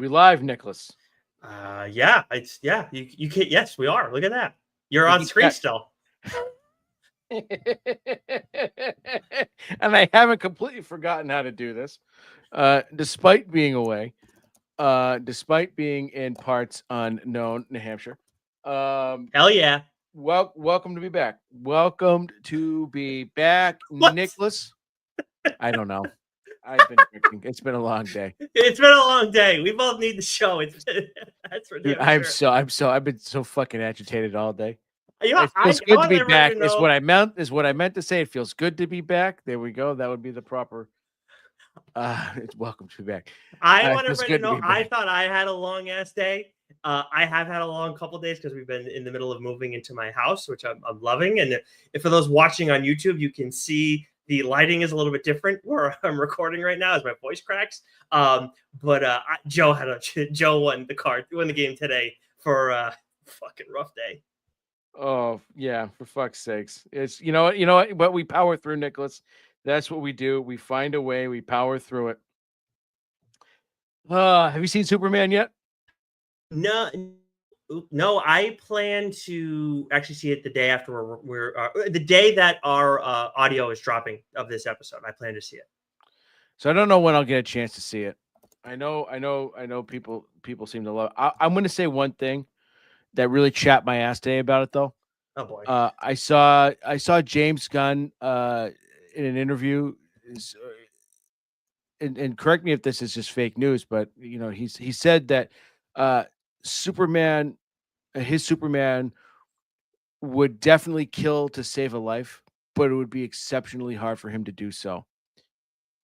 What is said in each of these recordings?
We live, Nicholas. Yeah, you can. Yes, we are. Look at that. You're on He screen got- still. And I haven't completely forgotten how to do this, despite being away, despite being in parts unknown, New Hampshire. Hell yeah. Welcome to be back. Welcome to be back, What? Nicholas. I don't know. I've been drinking. It's been a long day. It's been a long day. We both need the show. That's for Dude, damn sure. I've been so fucking agitated all day. You know, It I feels good to want be everybody back. to know. Is what I meant to say. It feels good to be back. There we go. That would be the proper. It's welcome to be back. I It want feels everybody to good to know. be I back. thought I had a long ass day. I have had a long couple days because we've been in the middle of moving into my house, which I'm loving. And if for those watching on YouTube, you can see the lighting is a little bit different where I'm recording right now as my voice cracks. Joe won the game today for a fucking rough day. Oh yeah, for fuck's sakes! It's you know what, but we power through, Nicholas. That's what we do. We find a way. We power through it. Have you seen Superman yet? No, no, I plan to actually see it the day after we're the day that our audio is dropping of this episode. I plan to see it. So I don't know when I'll get a chance to see it. I know. People seem to love it. I'm going to say one thing that really chapped my ass today about it, though. Oh boy. I saw James Gunn in an interview, and correct me if this is just fake news, but he said that Superman, his Superman, would definitely kill to save a life, but it would be exceptionally hard for him to do so.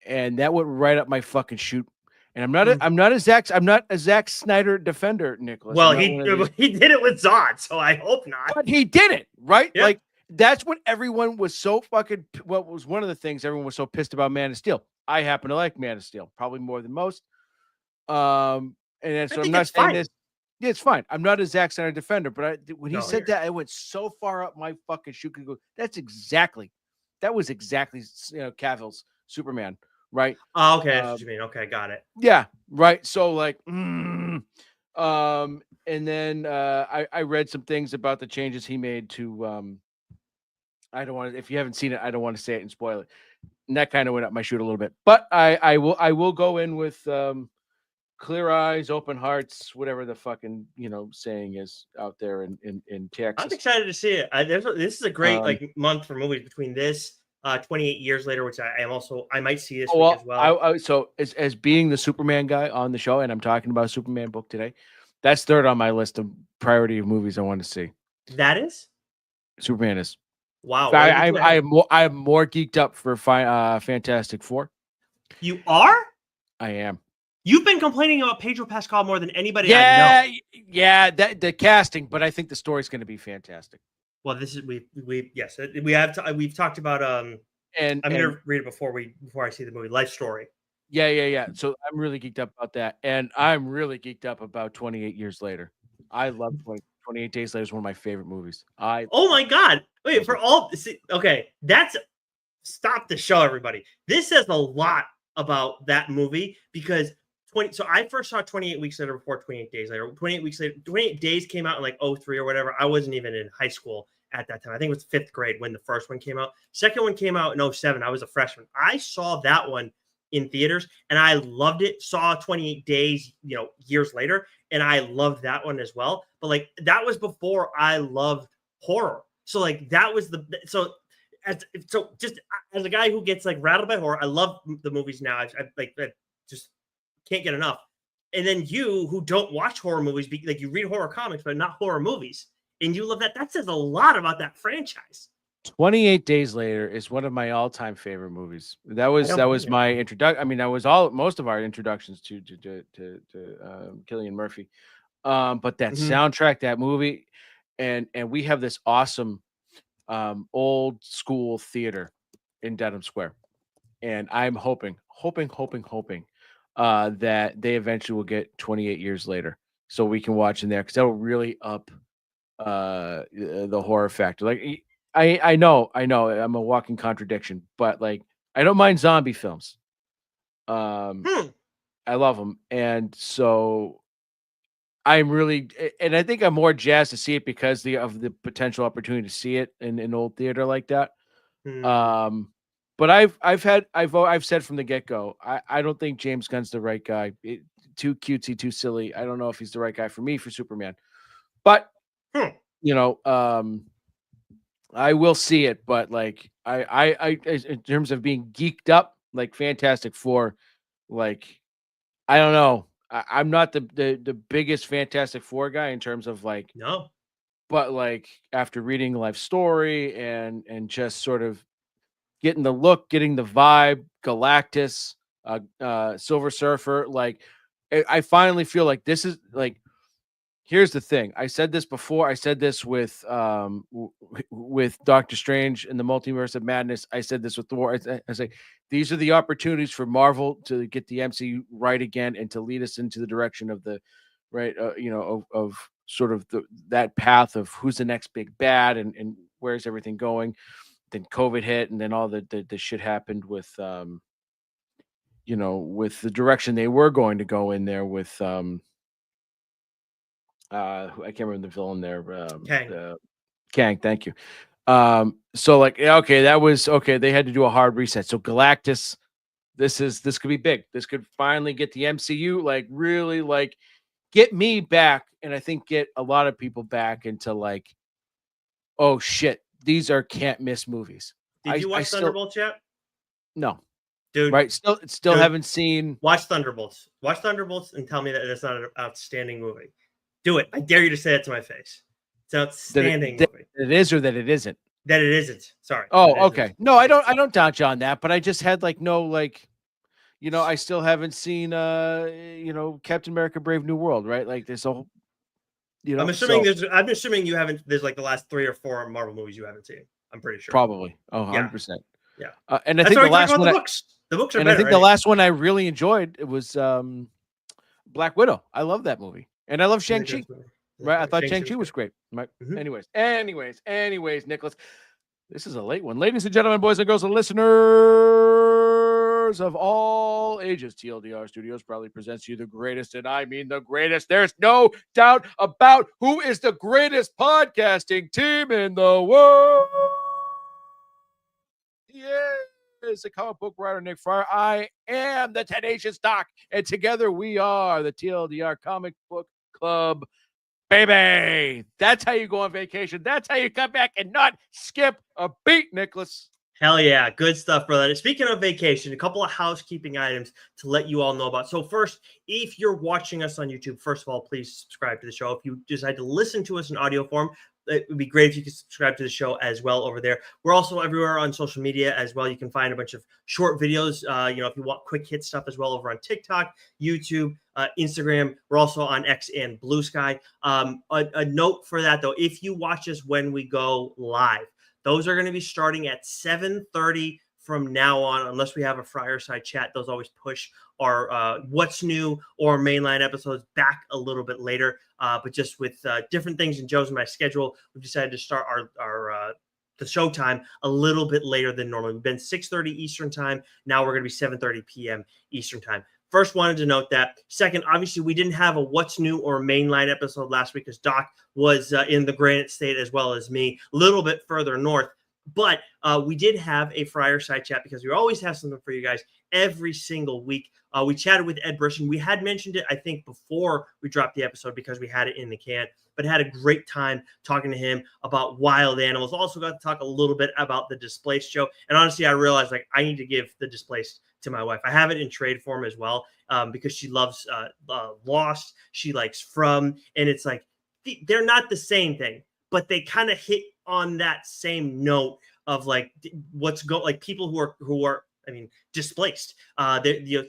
And that went right up my fucking chute. And I'm not a Zack Snyder defender, Nicholas. Well, he did it with Zod, so I hope not. But he did it, right? Yeah. Like that's what everyone was so fucking. What was one of the things everyone was so pissed about Man of Steel. I happen to like Man of Steel probably more than most. And so I'm not saying this. Yeah, it's fine. I'm not a Zack Snyder defender, but when he said that, I went so far up my fucking chute. That was exactly Cavill's Superman, right? Oh, okay, that's what you mean. Okay, got it. Yeah, right. So like, and then I read some things about the changes he made to. I don't want to. If you haven't seen it, I don't want to say it and spoil it. And that kind of went up my chute a little bit, but I will go in with clear eyes, open hearts, whatever the fucking saying is out there in Texas. I'm excited to see it. This is a great month for movies between this 28 years later, which I might see this week as well. So as being the Superman guy on the show, and I'm talking about a Superman book today, that's third on my list of priority of movies I want to see. That is Superman is. Wow. I'm more geeked up for Fantastic Four. You are? I am. You've been complaining about Pedro Pascal more than anybody I know. Yeah, the casting, but I think the story's going to be fantastic. Well, this is we've talked about and I'm going to read it before I see the movie Life Story. Yeah. So I'm really geeked up about that, and I'm really geeked up about 28 Years Later. I love 28 Days Later is one of my favorite movies. Oh my god! Wait okay, stop the show, everybody. This says a lot about that movie because so I first saw 28 Weeks Later before 28 Days Later. 28 Weeks Later, 28 Days came out in like 03 or whatever. I wasn't even in high school at that time. I think it was 5th grade when the first one came out. Second one came out in 07. I was a freshman. I saw that one in theaters and I loved it. Saw 28 Days, years later, and I loved that one as well. But like that was before I loved horror. So like that was just as a guy who gets like rattled by horror, I love the movies now. I just can't get enough. And then you who don't watch horror movies, like you read horror comics, but not horror movies, and you love that. That says a lot about that franchise. 28 Days Later is one of my all-time favorite movies. That was my introduction. I mean, that was most of our introductions to Cillian Murphy. But that soundtrack, that movie, and we have this awesome old school theater in Dedham Square, and I'm hoping that they eventually will get 28 Years Later, so we can watch in there because that will really up the horror factor. Like I know I'm a walking contradiction, but like I don't mind zombie films. I love him, and so I'm really, and I think I'm more jazzed to see it because of the potential opportunity to see it in an old theater like that. Hmm. Um, but I've said from the get go, I don't think James Gunn's the right guy. Too cutesy, too silly. I don't know if he's the right guy for me for Superman. But Hmm. you know, I will see it. But like, in terms of being geeked up, like Fantastic Four, like I don't know. I'm not the biggest Fantastic Four guy in terms of like, No. but like after reading Life Story and just sort of getting the look, getting the vibe, Galactus, Silver Surfer, like I finally feel like this is like here's the thing. I said this before. I said this with with Doctor Strange and the Multiverse of Madness. I said this with Thor. I say these are the opportunities for Marvel to get the MCU right again and to lead us into the direction of the right, of sort of that path of who's the next big bad and where's everything going. Then COVID hit, and then all the shit happened with with the direction they were going to go in there with I can't remember the villain there. Kang. Kang, thank you. So like, yeah, okay, that was okay. They had to do a hard reset. So Galactus, this could be big. This could finally get the MCU like really like get me back, and I think get a lot of people back into like, oh shit, these are can't miss movies. Did you I watch still Thunderbolts yet? no Dude, right still dude, haven't seen. watch Thunderbolts. Watch Thunderbolts and tell me that it's not an outstanding movie. Do it. I dare you to say it to my face. It's an outstanding That movie. it is or that it isn't. That it isn't. Sorry. That it Oh, isn't. okay. No, I don't doubt you on that, but I just had like no like I still haven't seen Captain America Brave New World, right? Like there's a whole so I'm assuming you haven't there's like the last 3 or 4 Marvel movies you haven't seen. I'm pretty sure. probably Yeah. 100%. Yeah. And I That's think why the we talk last about one the books. The books are and I better. think the last one I really enjoyed it was Black Widow. I love that movie. And I love Shang-Chi. Right? I thought Shang-Chi was great. Right? Mhm. Anyways, Nicholas, this is a late one. Ladies and gentlemen, boys and girls, and listeners of all ages, TLDR Studios proudly presents you the greatest, and I mean the greatest. There's no doubt about who is the greatest podcasting team in the world. Yes, the comic book writer Nick Friar. I am the Tenacious Doc, and together we are the TLDR Comic Book Club. Baby, that's how you go on vacation. That's how you come back and not skip a beat, Nicholas. Hell yeah. Good stuff, brother. Speaking of vacation, a couple of housekeeping items to let you all know about. So first, if you're watching us on YouTube, first of all, please subscribe to the show. If you decide to listen to us in audio form, it would be great if you could subscribe to the show as well over there. We're also everywhere on social media as well. You can find a bunch of short videos, if you want quick hit stuff as well over on TikTok, YouTube, Instagram. We're also on X and Blue Sky. A note for that, though, if you watch us when we go live, those are going to be starting at 7:30 from now on, unless we have a Friar side chat. Those always push our what's new or mainline episodes back a little bit later. But just with different things in Joe's and my schedule, we've decided to start our the show time a little bit later than normal. We've been 6:30 Eastern time. Now we're going to be 7:30 p.m. Eastern time. First, wanted to note that. Second, obviously, we didn't have a What's New or Mainline episode last week because Doc was in the Granite State as well as me, a little bit further north. But we did have a Friar side chat because we always have something for you guys every single week. We chatted with Ed Brisson. We had mentioned it, I think, before we dropped the episode because we had it in the can, but had a great time talking to him about wild animals. Also got to talk a little bit about the Displaced show. And honestly, I realized like I need to give the Displaced to my wife. I have it in trade form as well because she loves Lost. She likes From, and it's like they're not the same thing, but they kind of hit on that same note of like like people who are displaced.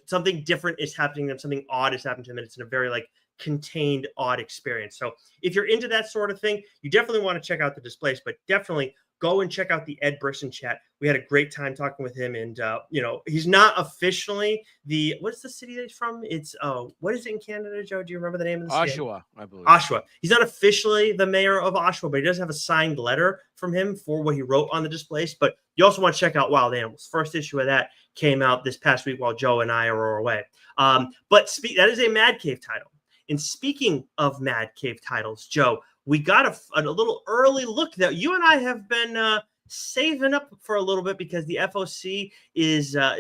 Something different is happening to them, something odd is happening to them, and it's in a very like contained, odd experience. So if you're into that sort of thing, you definitely want to check out the Displaced, but definitely go and check out the Ed Brisson chat. We had a great time talking with him, and he's not officially what's the city that he's from? It's what is it in Canada, Joe? Do you remember the name of the city? Oshawa, I believe. Oshawa. He's not officially the mayor of Oshawa, but he does have a signed letter from him for what he wrote on the Displaced. But you also want to check out Wild Animals. First issue of that came out this past week while Joe and I are away. But that is a Mad Cave title. And speaking of Mad Cave titles, Joe, we got a little early look that you and I have been saving up for a little bit because the FOC is a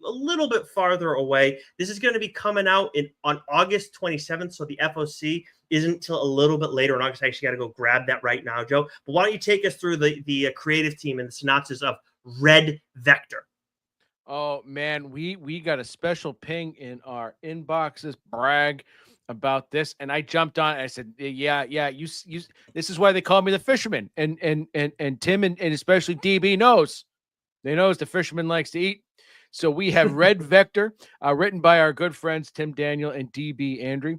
little bit farther away. This is going to be coming out on August 27th, so the FOC isn't until a little bit later in August. I actually got to go grab that right now, Joe. But why don't you take us through the creative team and the synopsis of Red Vector? Oh man, we got a special ping in our inboxes, brag about this, and I jumped on. I said, "Yeah, you. This is why they call me the fisherman." And Tim and especially DB knows. They knows the fisherman likes to eat. So we have Red Vector, written by our good friends Tim Daniel and DB Andrew,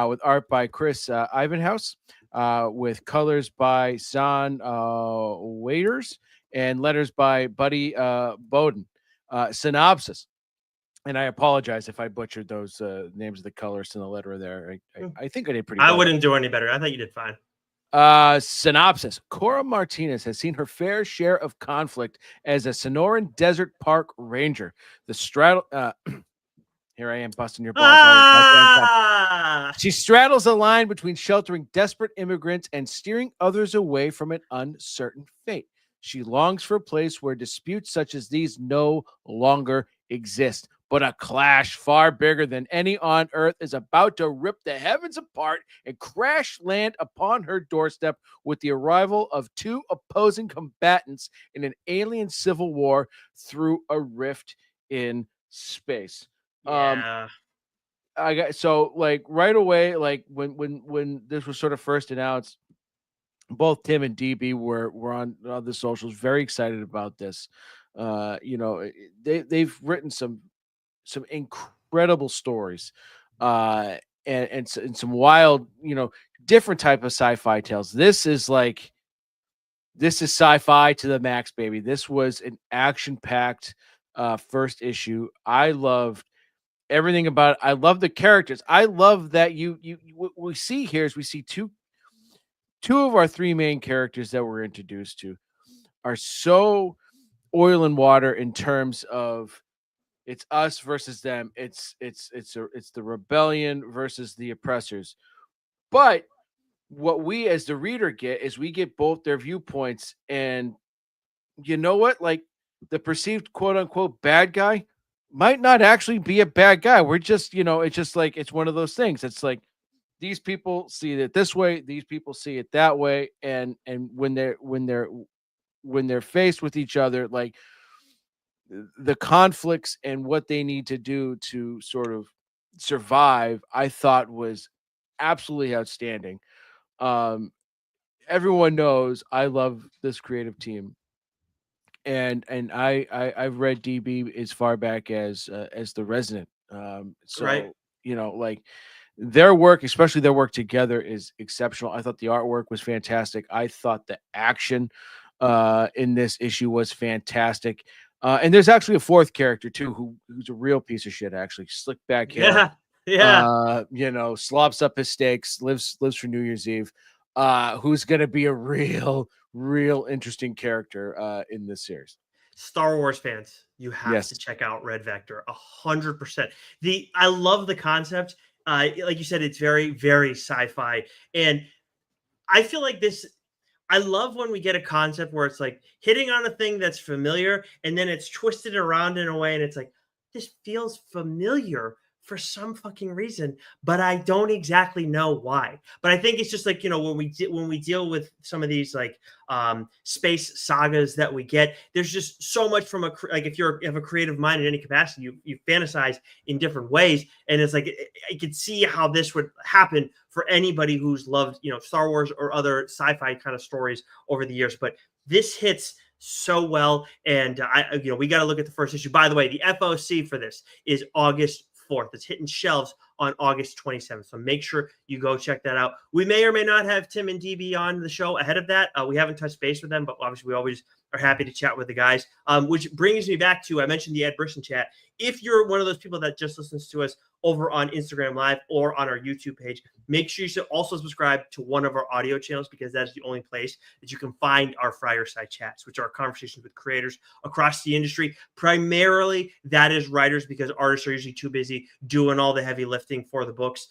with art by Chris Ivanhouse, with colors by Zahn Waiters, and letters by Buddy Bowden. Synopsis, and I apologize if I butchered those names of the colors in the letter there. I think I did pretty well. I wouldn't do any better. I thought you did fine. Synopsis. Cora Martinez has seen her fair share of conflict as a Sonoran Desert Park ranger. The straddle here I am busting your balls. She straddles a line between sheltering desperate immigrants and steering others away from an uncertain fate. She longs for a place where disputes such as these no longer exist. But a clash far bigger than any on Earth is about to rip the heavens apart and crash land upon her doorstep with the arrival of two opposing combatants in an alien civil war through a rift in space. Yeah. I got so like right away, like when this was sort of first announced, both Tim and DB were on the socials, very excited about this. They've written some incredible stories, and some wild, different type of sci-fi tales. This is sci-fi to the max, baby. This was an action-packed first issue. I loved everything about it. I love the characters. I love that what we see here is we see two of our three main characters that we're introduced to are so oil and water in terms of it's us versus them. It's the rebellion versus the oppressors. But what we as the reader get is we get both their viewpoints, and you know what? Like the perceived quote unquote bad guy might not actually be a bad guy. We're just, it's just like it's one of those things. It's like these people see it this way, these people see it that way, and when they're faced with each other, like the conflicts and what they need to do to sort of survive, I thought was absolutely outstanding. Everyone knows I love this creative team, and I've read DB as far back as The Resident. So right. Like their work, especially their work together, is exceptional. I thought the artwork was fantastic. I thought the action in this issue was fantastic. And there's actually a fourth character too, who's a real piece of shit. Actually, slick back hair. Yeah. Slops up his steaks, lives for New Year's Eve. Who's gonna be a real interesting character in this series. Star Wars fans, you have to check out Red Vector 100%. I love the concept. Like you said, it's very, very sci-fi. And I feel like I love when we get a concept where it's like hitting on a thing that's familiar and then it's twisted around in a way. And it's like, this feels familiar for some fucking reason, but I don't exactly know why. But I think it's just like, when we deal with some of these like space sagas that we get, there's just so much from if you have a creative mind in any capacity, you fantasize in different ways. And it's like, I could see how this would happen for anybody who's loved, Star Wars or other sci-fi kind of stories over the years. But this hits so well. And we got to look at the first issue. By the way, the FOC for this is August 4th. It's hitting shelves on August 27th. So make sure you go check that out. We may or may not have Tim and DB on the show ahead of that. We haven't touched base with them, but obviously we always are happy to chat with the guys. Which brings me back to, I mentioned the Ed Brisson chat. If you're one of those people that just listens to us over on Instagram Live or on our YouTube page, make sure you should also subscribe to one of our audio channels, because that's the only place that you can find our Friar Side chats, which are conversations with creators across the industry. Primarily, that is writers, because artists are usually too busy doing all the heavy lifting for the books.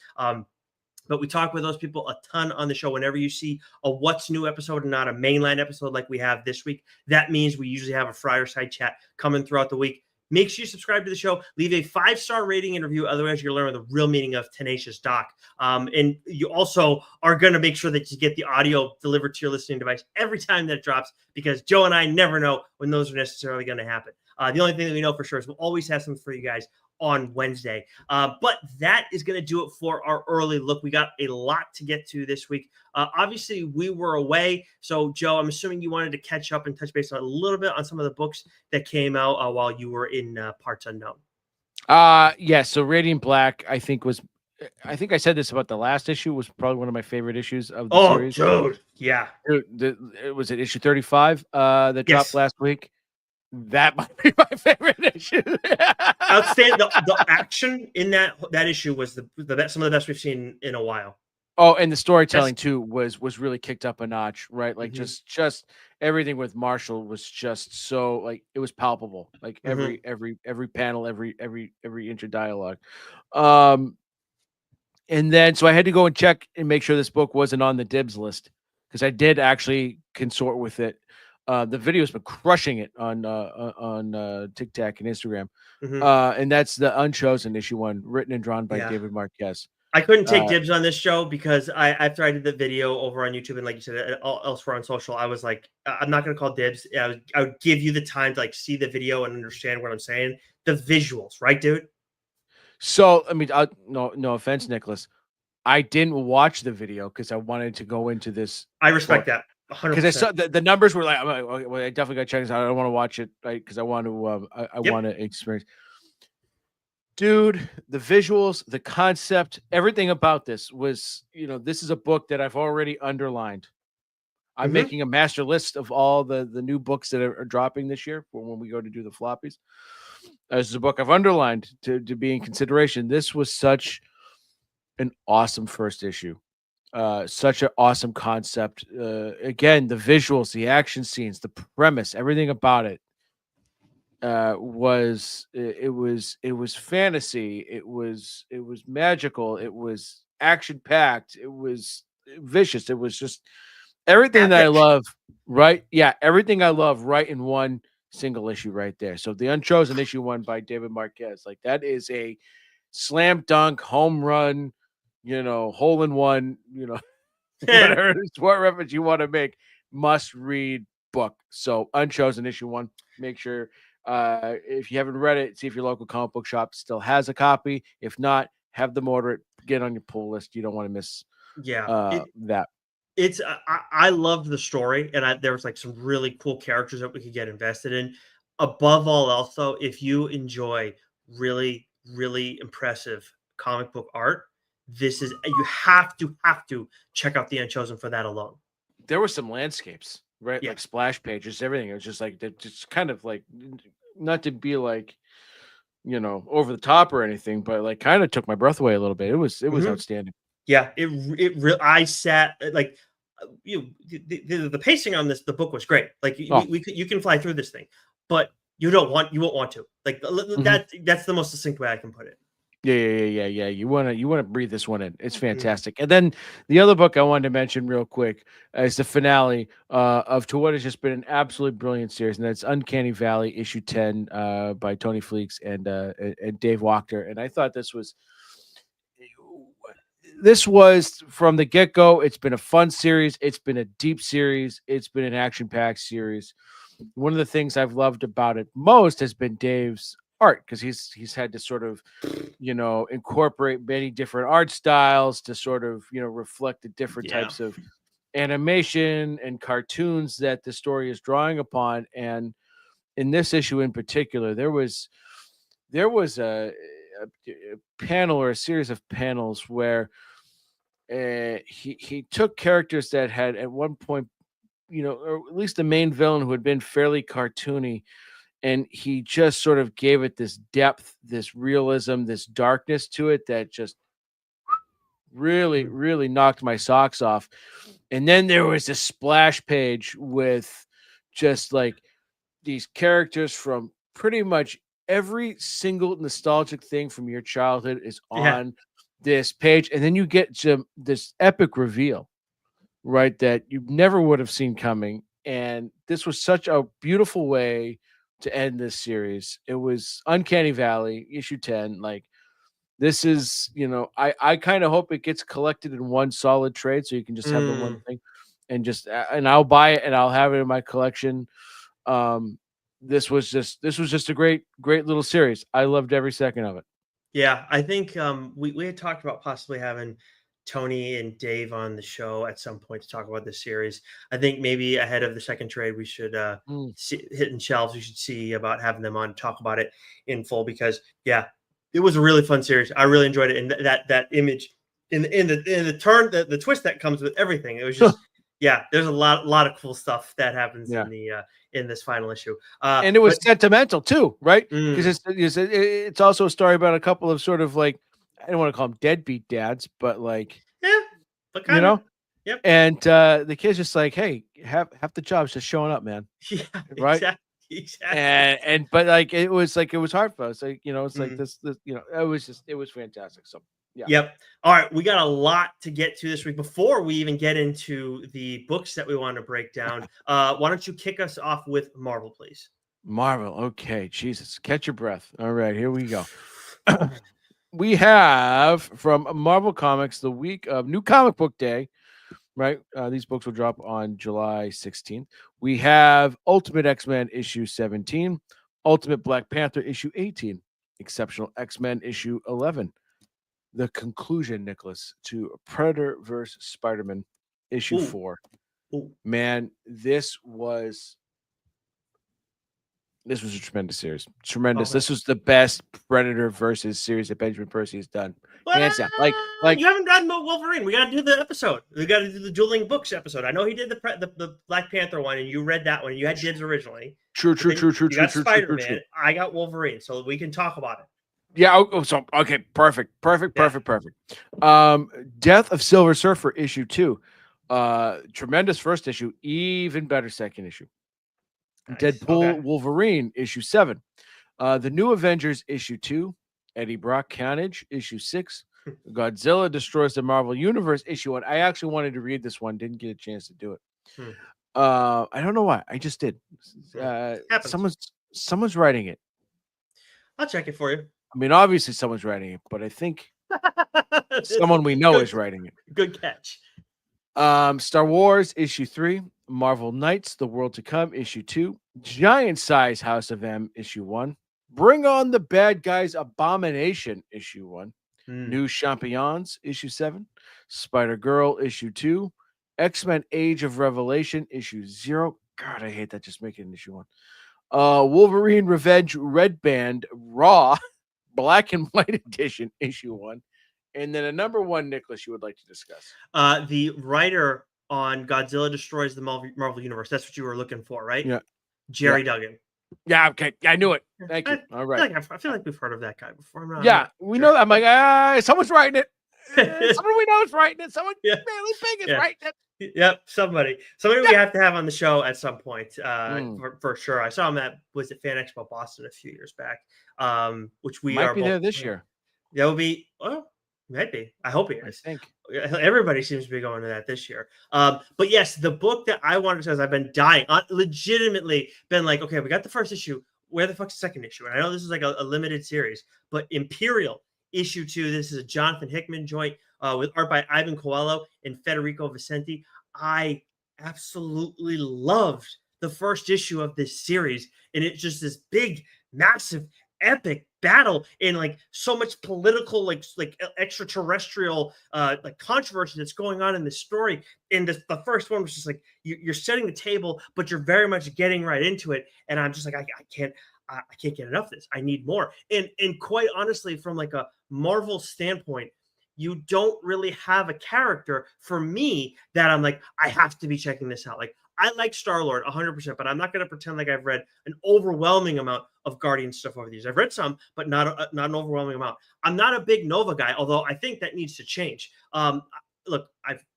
But we talk with those people a ton on the show. Whenever you see a What's New episode and not a mainline episode like we have this week, that means we usually have a Friar Side chat coming throughout the week. Make sure you subscribe to the show. Leave a 5-star rating and review. Otherwise, you'll learn the real meaning of Tenacious Doc. And you also are going to make sure that you get the audio delivered to your listening device every time that it drops, because Joe and I never know when those are necessarily going to happen. The only thing that we know for sure is we'll always have something for you guys on Wednesday. But that is going to do it for our early look. We got a lot to get to this week. Obviously, we were away. So, Joe, I'm assuming you wanted to catch up and touch base on a little bit on some of the books that came out while you were in Parts Unknown. Yeah. So Radiant Black, I think I said this about the last issue, was probably one of my favorite issues of the series. Oh, dude. Yeah. It was at issue 35 that dropped last week. That might be my favorite issue. Outstanding. The action in that issue was the best, some of the best we've seen in a while. Oh, and the storytelling too was really kicked up a notch, right? Like just everything with Marshall was just so, like, it was palpable. Like every panel, every inch of dialogue. And then so I had to go and check and make sure this book wasn't on the dibs list, because I did actually consort with it. The video's been crushing it on TikTok and Instagram. And that's the Unchosen issue 1, written and drawn by David Marquez. I couldn't take dibs on this show because after I did the video over on YouTube and, like you said, elsewhere on social, I was like, I'm not going to call dibs. I would give you the time to, like, see the video and understand what I'm saying. The visuals, right, dude? So, I mean, no offense, Nicholas. I didn't watch the video because I wanted to go into this. I respect that. 100%. Because I saw the numbers were like, well, I definitely got to check this out. I don't want to watch it, right? Because I want to, I want to experience. Dude, the visuals, the concept, everything about this was, this is a book that I've already underlined. I'm making a master list of all the new books that are dropping this year for when we go to do the floppies. This is a book I've underlined to be in consideration. This was such an awesome first issue. Such an awesome concept. Again, the visuals, the action scenes, the premise, everything about it was fantasy. It was magical. It was action packed. It was vicious. It was just everything that I love. Right? Yeah, everything I love. Right in one single issue, right there. So the Unchosen issue 1 by David Marquez, like, that is a slam dunk, home run, hole in one, whatever sport reference you want to make, must read book. So Unchosen issue 1. Make sure if you haven't read it, see if your local comic book shop still has a copy. If not, have them order it. Get on your pull list. You don't want to miss that. It's I loved the story, and there was, like, some really cool characters that we could get invested in. Above all else, though, if you enjoy really, really impressive comic book art, you have to check out the Unchosen for that alone. There were some landscapes, right? Yeah. Like splash pages, everything. It was just like, just kind of like, not to be like, over the top or anything, but, like, kind of took my breath away a little bit. It was outstanding. Yeah, I sat, like, the pacing on the book was great. Like, you can fly through this thing, but you won't want to. Like, that's the most succinct way I can put it. Yeah. You want to breathe this one in. It's fantastic. And then the other book I wanted to mention real quick is the finale of to what has just been an absolutely brilliant series, and that's Uncanny Valley issue 10 by Tony Fleeks and Dave Wachter. And I thought this was from the get-go. It's been a fun series. It's been a deep series. It's been an action-packed series. One of the things I've loved about it most has been Dave's art, because he's had to sort of, incorporate many different art styles to sort of, reflect the different types of animation and cartoons that the story is drawing upon. And in this issue in particular, there was a panel, or a series of panels, where he took characters that had at one point, or at least the main villain who had been fairly cartoony, and he just sort of gave it this depth, this realism, this darkness to it that just really, really knocked my socks off. And then there was a splash page with just like these characters from pretty much every single nostalgic thing from your childhood is on this page. And then you get this epic reveal, right, that you never would have seen coming. And this was such a beautiful way to end this series. It was Uncanny Valley, issue 10. Like, this is, I kind of hope it gets collected in one solid trade so you can just have the one thing and and I'll buy it and I'll have it in my collection. This was just a great little series. I loved every second of it. Yeah, I think we had talked about possibly having Tony and Dave on the show at some point to talk about this series. I think maybe ahead of the second trade, we should hitting shelves. We should see about having them on to talk about it in full because it was a really fun series. I really enjoyed it, and that image in the turn, the twist that comes with everything. It was just there's a lot of cool stuff that happens in this final issue, and it was sentimental too, right? Because it's also a story about a couple of sort of like, I don't want to call them deadbeat dads, but like, but kind of. Yep. And the kid's just like, hey, half the job's just showing up, man. Yeah, right. Exactly. And but like it was heartfelt. It's like, it's like this, it was fantastic. So yeah. Yep. All right, we got a lot to get to this week. Before we even get into the books that we want to break down, why don't you kick us off with Marvel, please? Marvel. Okay, Jesus, catch your breath. All right, here we go. We have from Marvel Comics the week of New Comic Book Day. Right. These books will drop on July 16th. We have Ultimate X-Men issue 17, Ultimate Black Panther issue 18, Exceptional X-Men issue 11. The conclusion, Nicholas, to Predator vs. Spider-Man issue 4. Man, this was a tremendous series. Tremendous. Okay. This was the best Predator versus series that Benjamin Percy has done. Hands down. Like you haven't done Wolverine. We got to do the episode. We got to do the Dueling Books episode. I know he did the Black Panther one, and you read that one. You had dibs originally. True. You got Spider-Man. I got Wolverine, so we can talk about it. Yeah. So okay. Perfect. Death of Silver Surfer issue 2. Tremendous first issue. Even better second issue. Nice. Deadpool Wolverine issue 7. The New Avengers issue 2. Eddie Brock Carnage issue 6. Godzilla Destroys the Marvel Universe issue 1. I actually wanted to read this one, didn't get a chance to do it. I don't know why. I just did. Someone's writing it. I'll check it for you. I mean, obviously someone's writing it, but I think someone we know is writing it. Good catch. Star Wars issue 3. Marvel Knights, The World to Come, issue 2. Giant Size House of M, issue 1. Bring on the Bad Guys Abomination, issue 1. New Champions, issue 7. Spider-Girl, issue 2. X-Men Age of Revelation, issue 0. God, I hate that. Just make it an issue 1. Wolverine Revenge Red Band Raw, Black and White Edition, issue 1. And then a number 1, Nicholas, you would like to discuss. The writer on Godzilla Destroys the Marvel Universe. That's what you were looking for, right? Yeah. Jerry Duggan. Yeah, okay. I knew it. Thank you. All right. I feel like we've heard of that guy before. We know that. I'm like, someone's writing it. Someone we know is writing it. Someone really big is writing it. Yep, somebody we have to have on the show at some point, for sure. I saw him at Fan Expo Boston a few years back, which we might be there this year. That would be might be. I hope he is. I think everybody seems to be going to that this year. But yes, the book that I wanted to say is I've been dying, legitimately been like, okay, we got the first issue. Where the fuck's the second issue? And I know this is like a limited series, but Imperial issue 2. This is a Jonathan Hickman joint with art by Ivan Coelho and Federico Vicenti. I absolutely loved the first issue of this series, and it's just this big, massive, epic battle and like so much political, like extraterrestrial like controversy that's going on in this story. And the first one was just like you're setting the table, but you're very much getting right into it. And I'm just like I can't get enough of this. I need more. And quite honestly, from like a Marvel standpoint, you don't really have a character for me that I'm like, I have to be checking this out. Like, I like Star-Lord 100%, but I'm not going to pretend like I've read an overwhelming amount of Guardian stuff over the years. I've read some, but not an overwhelming amount. I'm not a big Nova guy, although I think that needs to change. Look,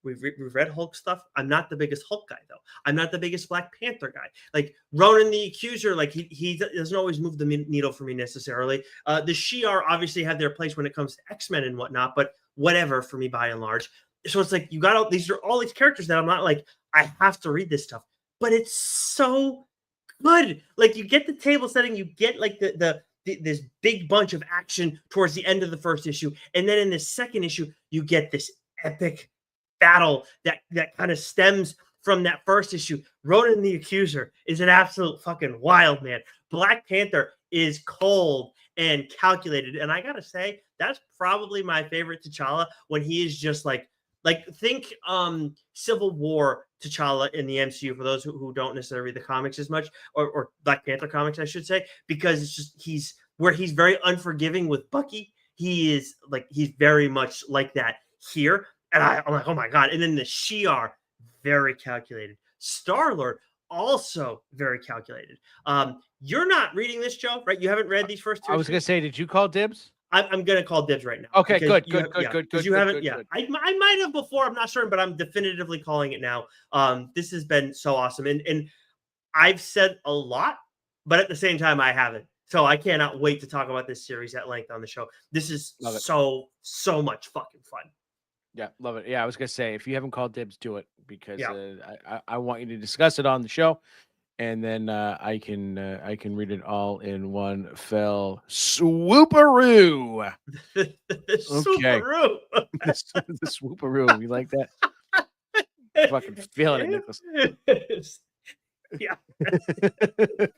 we've read Hulk stuff. I'm not the biggest Hulk guy, though. I'm not the biggest Black Panther guy. Like Ronan the Accuser, like he doesn't always move the needle for me necessarily. The Shi'ar obviously have their place when it comes to X-Men and whatnot, but whatever for me by and large. So it's like you got all these characters that I'm not like I have to read this stuff, but it's so good. Like you get the table setting, you get like this big bunch of action towards the end of the first issue, and then in the second issue you get this epic battle that kind of stems from that first issue. Ronan the Accuser is an absolute fucking wild man. Black Panther is cold and calculated, and I gotta say that's probably my favorite T'Challa when he is just like think Civil War T'Challa in the MCU for those who don't necessarily read the comics as much, or Black Panther comics I should say, because it's just he's very unforgiving with Bucky. He's very much like that here, and I'm like, oh my god. And then the Shi'ar, very calculated. Star-Lord, also very calculated. You're not reading this, Joe, right? You haven't read these first two. I was going to say, did you call dibs? I'm going to call dibs right now. Okay, good. Because you haven't, I might have before. I'm not certain, but I'm definitively calling it now. This has been so awesome. And I've said a lot, but at the same time, I haven't. So I cannot wait to talk about this series at length on the show. This is so much fucking fun. Yeah, love it. Yeah, I was gonna say if you haven't called dibs, do it because I want you to discuss it on the show, and then I can read it all in one fell swooparoo. The swooparoo. The swooparoo. You like that? Fucking feeling it, Nicholas. Yeah,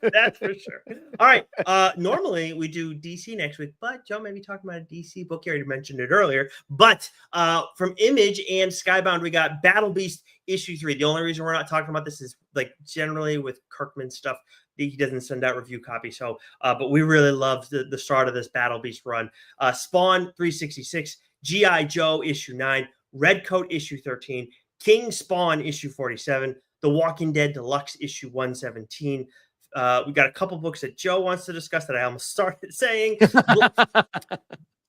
that's for sure. All right. Normally we do DC next week, but Joe may be talking about a DC book. You already mentioned it earlier, but from Image and Skybound, we got Battle Beast issue 3. The only reason we're not talking about this is like generally with Kirkman stuff, he doesn't send out review copies. So, but we really love the start of this Battle Beast run. Spawn 366, G.I. Joe issue 9, Red Coat issue 13, King Spawn issue 47. The Walking Dead Deluxe issue 117. We got a couple books that Joe wants to discuss that I almost started saying.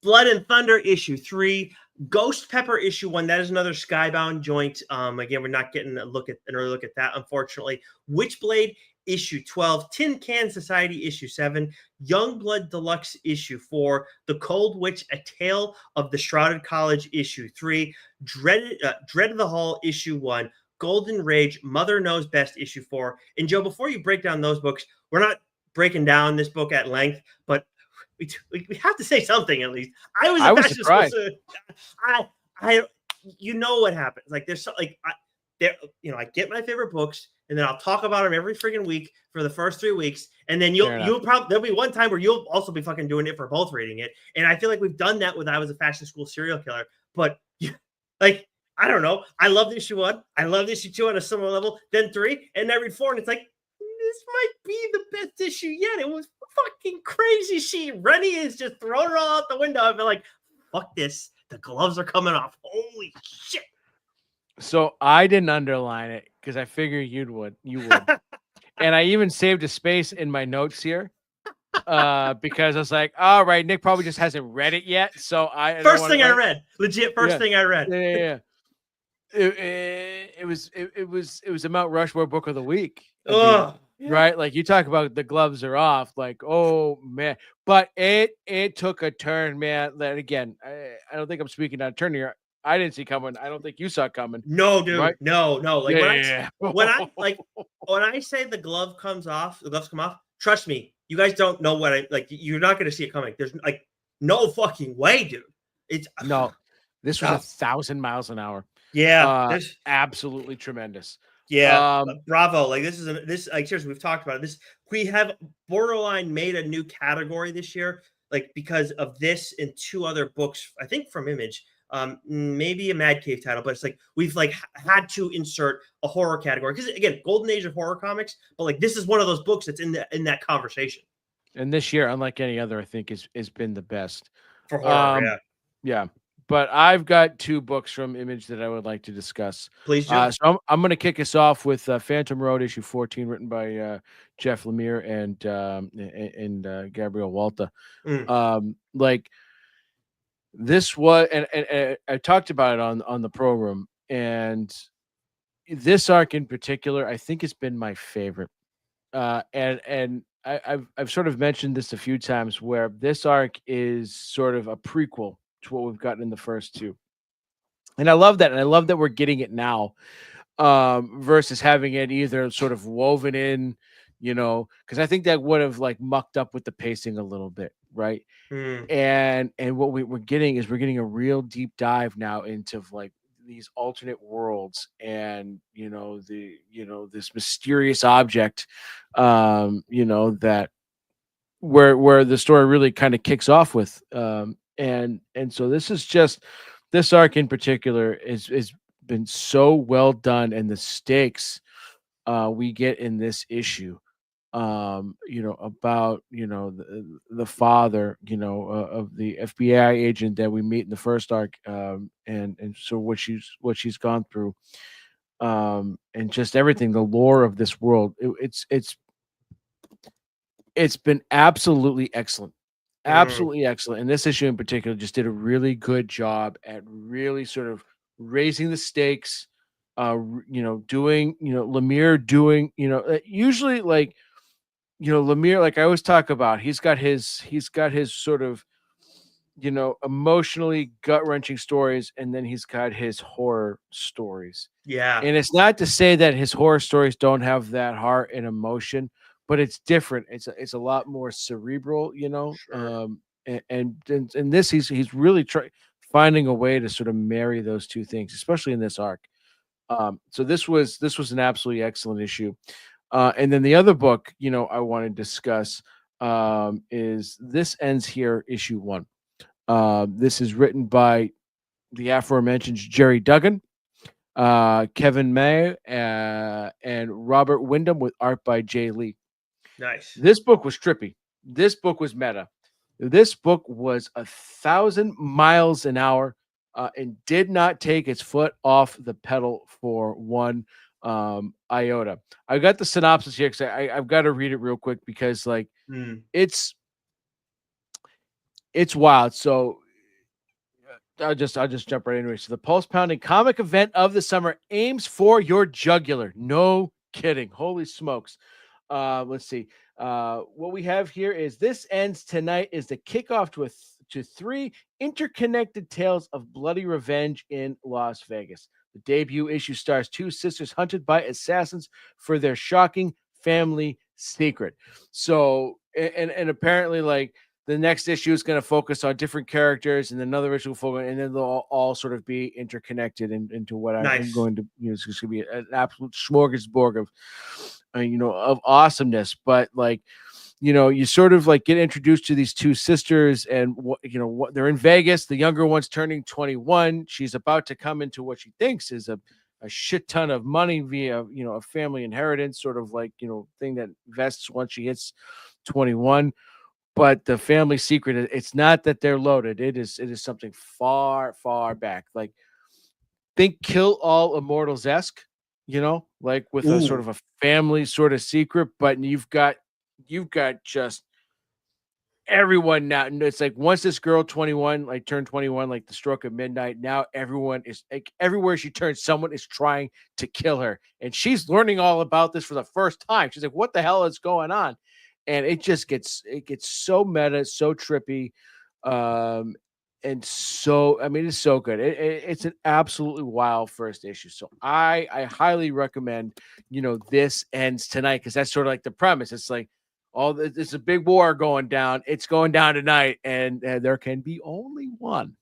Blood and Thunder issue 3. Ghost Pepper issue 1. That is another Skybound joint. Again, we're not getting an early look at that, unfortunately. Witchblade issue 12. Tin Can Society issue 7. Youngblood Deluxe issue 4. The Cold Witch, A Tale of the Shrouded College issue 3. Dread of the Hall issue 1. Golden Rage, Mother Knows Best issue 4. And Joe, before you break down those books, we're not breaking down this book at length, but we have to say something at least. I was surprised. You know what happens? Like there's I get my favorite books, and then I'll talk about them every freaking week for the first 3 weeks, and then you'll probably there'll be one time where you'll also be fucking doing it for both reading it. And I feel like we've done that with I Was a Fashion School Serial Killer, but like. I don't know. I love issue 1. I love issue 2 on a similar level. Then 3, and I read 4, and it's like this might be the best issue yet. It was fucking crazy. Rennie is just throwing it all out the window. I've been like, fuck this. The gloves are coming off. Holy shit. So I didn't underline it because I figured you would. And I even saved a space in my notes here. Because I was like, all right, Nick probably just hasn't read it yet. So first thing I read. Yeah. It was a Mount Rushmore book of the week. Right? Like you talk about the gloves are off, like, oh man. But it took a turn, man. That again, I don't think I'm speaking out of turn here. I didn't see coming. I don't think you saw it coming. No, dude. Right? No. Like when I say the gloves come off, trust me, you guys don't know what I like. You're not going to see it coming. There's like no fucking way, dude. It's no. This was 1,000 miles an hour. Yeah, absolutely tremendous. Yeah, bravo. Like this like seriously, we've talked about it. We have borderline made a new category this year, like because of this and 2 other books, I think from Image. Maybe a Mad Cave title, but it's like we've like had to insert a horror category because again, golden age of horror comics. But like this is one of those books that's in that conversation. And this year, unlike any other, I think has been the best for horror. Yeah. but I've got 2 books from Image that I would like to discuss. Please do. So I'm going to kick us off with Phantom Road issue 14, written by Jeff Lemire and Gabriel Walta. Like this was, and I talked about it on the program, and this arc in particular, I think has been my favorite. And I've sort of mentioned this a few times, where this arc is sort of a prequel to what we've gotten in the first 2. And I love that. And I love that we're getting it now, versus having it either sort of woven in, because I think that would have like mucked up with the pacing a little bit, right? And what we're getting is we're getting a real deep dive now into like these alternate worlds, and this mysterious object, that where the story really kind of kicks off with, and so this arc in particular is been so well done, and the stakes we get in this issue, about the father, of the FBI agent that we meet in the first arc, and so what she's gone through, and just everything, the lore of this world. It's been absolutely excellent. Absolutely excellent. And this issue in particular just did a really good job at really sort of raising the stakes. Doing, Lemire doing, usually like, Lemire, like I always talk about, he's got his sort of, emotionally gut wrenching stories, and then he's got his horror stories. Yeah. And it's not to say that his horror stories don't have that heart and emotion, but it's different. It's a lot more cerebral, Sure. And this, he's really finding a way to sort of marry those two things, especially in this arc. So this was an absolutely excellent issue. And then the other book, I want to discuss, is This Ends Here, issue 1. This is written by the aforementioned Jerry Duggan, Kevin May, and Robert Wyndham, with art by Jay Lee. Nice. This book was trippy. This book was meta. This book was 1,000 miles an hour, and did not take its foot off the pedal for one iota. I got the synopsis here because I've got to read it real quick, because like it's wild. So I'll just jump right into it. So the pulse pounding comic event of the summer aims for your jugular. No kidding. Holy smokes. Let's see. What we have here is This Ends Tonight is the kickoff to 3 interconnected tales of bloody revenge in Las Vegas. The debut issue stars 2 sisters hunted by assassins for their shocking family secret. So, and apparently, like, the next issue is going to focus on different characters, and another issue will focus, and then they'll all sort of be interconnected into what I'm going to, it's going to be an absolute smorgasbord of, of awesomeness. But like, you sort of like get introduced to these 2 sisters, and what they're in Vegas. The younger one's turning 21. She's about to come into what she thinks is a shit ton of money via, a family inheritance, sort of like, thing that vests once she hits 21. But the family secret, it's not that they're loaded. It is something far, far back. Like, think Kill All Immortals-esque, like with a sort of a family sort of secret, but you've got just everyone now. It's like once this girl 21, like turned 21, like the stroke of midnight, now everyone is like, everywhere she turns, someone is trying to kill her. And she's learning all about this for the first time. She's like, what the hell is going on? And it gets so meta, so trippy, and so, I mean, it's so good. It's an absolutely wild first issue. So I highly recommend, This Ends Tonight, because that's sort of like the premise. It's like it's a big war going down. It's going down tonight, and there can be only one.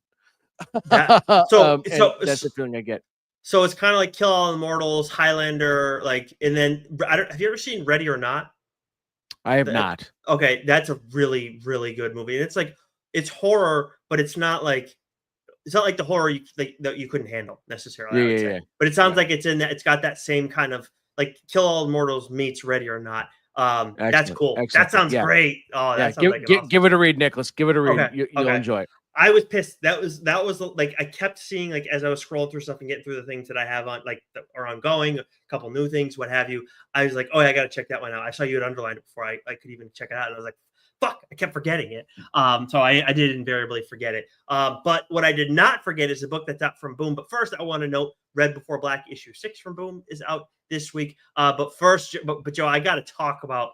So that's the feeling I get. So it's kind of like Kill All Immortals, Highlander, like, and then have you ever seen Ready or Not? I have not. Okay, that's a really, really good movie. And it's like, it's horror, but it's not like the horror that you couldn't handle necessarily. I would say. But it sounds like it's in that. It's got that same kind of like Kill All Immortals meets Ready or Not. That's cool. Excellent. That sounds great. Oh, that sounds like give it a read, Nicholas. Give it a read. Okay. You'll enjoy it. I was pissed. That was like I kept seeing, like, as I was scrolling through stuff and getting through the things that I have on, like, that are ongoing, a couple new things, what have you. I was like, oh, yeah, I got to check that one out. I saw you had underlined it before I could even check it out, and I was like, fuck, I kept forgetting it. So I did invariably forget it. But what I did not forget is the book that's out from Boom. But first, I want to note Red Before Black issue 6 from Boom is out this week. But first, but Joe, I got to talk about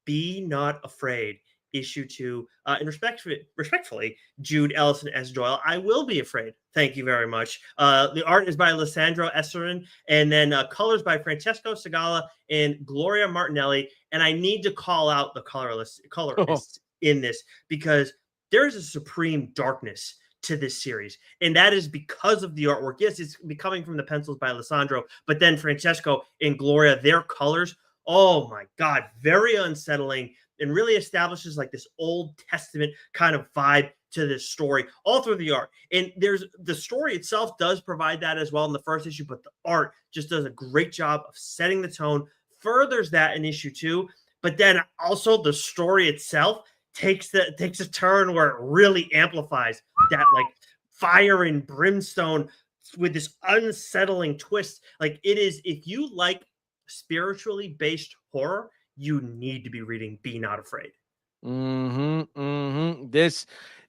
Be Not Afraid issue 2, and respectfully, Jude Ellison as Doyle. I will be afraid. Thank you very much. The art is by Lissandro Esserin, and then colors by Francesco Segala and Gloria Martinelli. And I need to call out the colorists in this, because there is a supreme darkness to this series, and that is because of the artwork. Yes, it's coming from the pencils by Lissandro, but then Francesco and Gloria, their colors, oh my God, very unsettling, and really establishes like this Old Testament kind of vibe to this story all through the art. And there's the story itself does provide that as well in the first issue, but the art just does a great job of setting the tone, furthers that in issue 2. But then also the story itself takes a turn where it really amplifies that, like, fire and brimstone with this unsettling twist. Like, it is, if you like spiritually based horror, you need to be reading Be Not Afraid.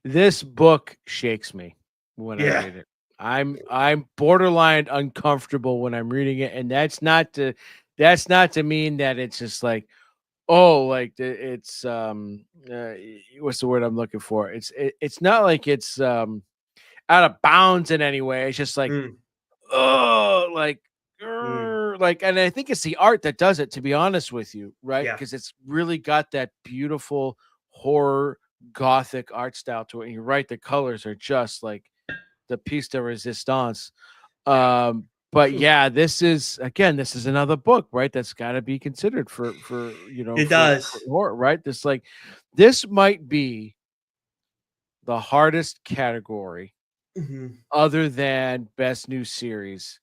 This book shakes me when I read it. I'm borderline uncomfortable when I'm reading it, and that's not to mean that it's just like, oh, like it's what's the word I'm looking for? It's not like it's out of bounds in any way. It's just like, oh, like, like, and I think it's the art that does it, to be honest with you, right? Because it's really got that beautiful horror gothic art style to it. And you're right, the colors are just like the piece de resistance. But yeah, this is another book, right? That's got to be considered for it does for horror, right? This might be the hardest category other than best new series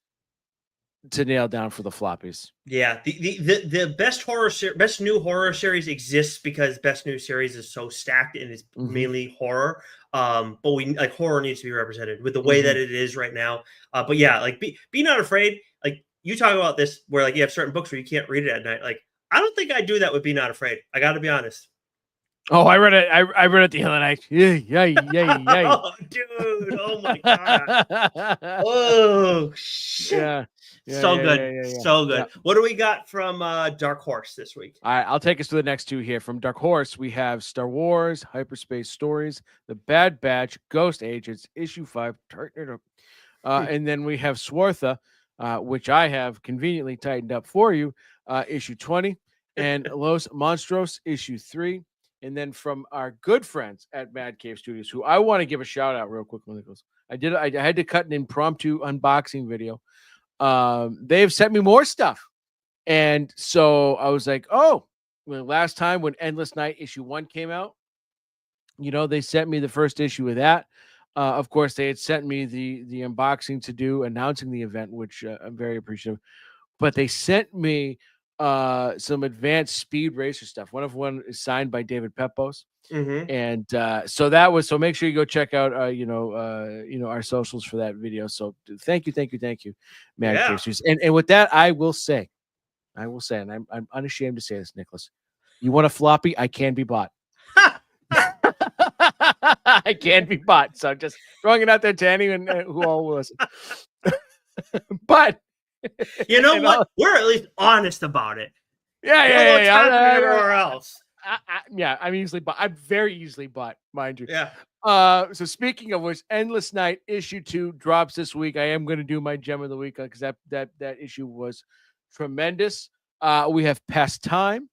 to nail down for the floppies. Yeah, the best new horror series exists because best new series is so stacked and it's mainly horror. But we, like, horror needs to be represented with the way that it is right now. But yeah, like be Not Afraid. Like, you talk about this where, like, you have certain books where you can't read it at night. Like, I don't think I do that with Be Not Afraid. I got to be honest. Oh, I read it. I read it the other night. Yeah. Oh, dude! Oh my God! Oh shit! Yeah. So good. So good. Yeah. What do we got from Dark Horse this week? All right, I'll take us to the next two here. From Dark Horse, we have Star Wars, Hyperspace Stories, The Bad Batch, Ghost Agents, Issue 5, and then we have Swartha, which I have conveniently tightened up for you, Issue 20, and Los Monstros, Issue 3. And then from our good friends at Mad Cave Studios, who I want to give a shout out real quick, Nicholas. I had to cut an impromptu unboxing video. They've sent me more stuff. And so I was like, oh, well, last time when Endless Night issue 1 came out, they sent me the first issue of that. Of course, they had sent me the unboxing to do announcing the event, which I'm very appreciative. But they sent me some advanced Speed Racer stuff. One is signed by David Pepos. And so make sure you go check out our socials for that video. So thank you, Mad Cave. And with that, I will say, and I'm unashamed to say this, Nicholas, you want a floppy? I can be bought. I can be bought. So just throwing it out there to anyone who all will listen. But you know what? We're at least honest about it. Yeah. Anywhere else. I'm very easily bought, mind you. Yeah. So speaking of which, Endless Night issue 2 drops this week. I am going to do my gem of the week because that issue was tremendous. We have Pastime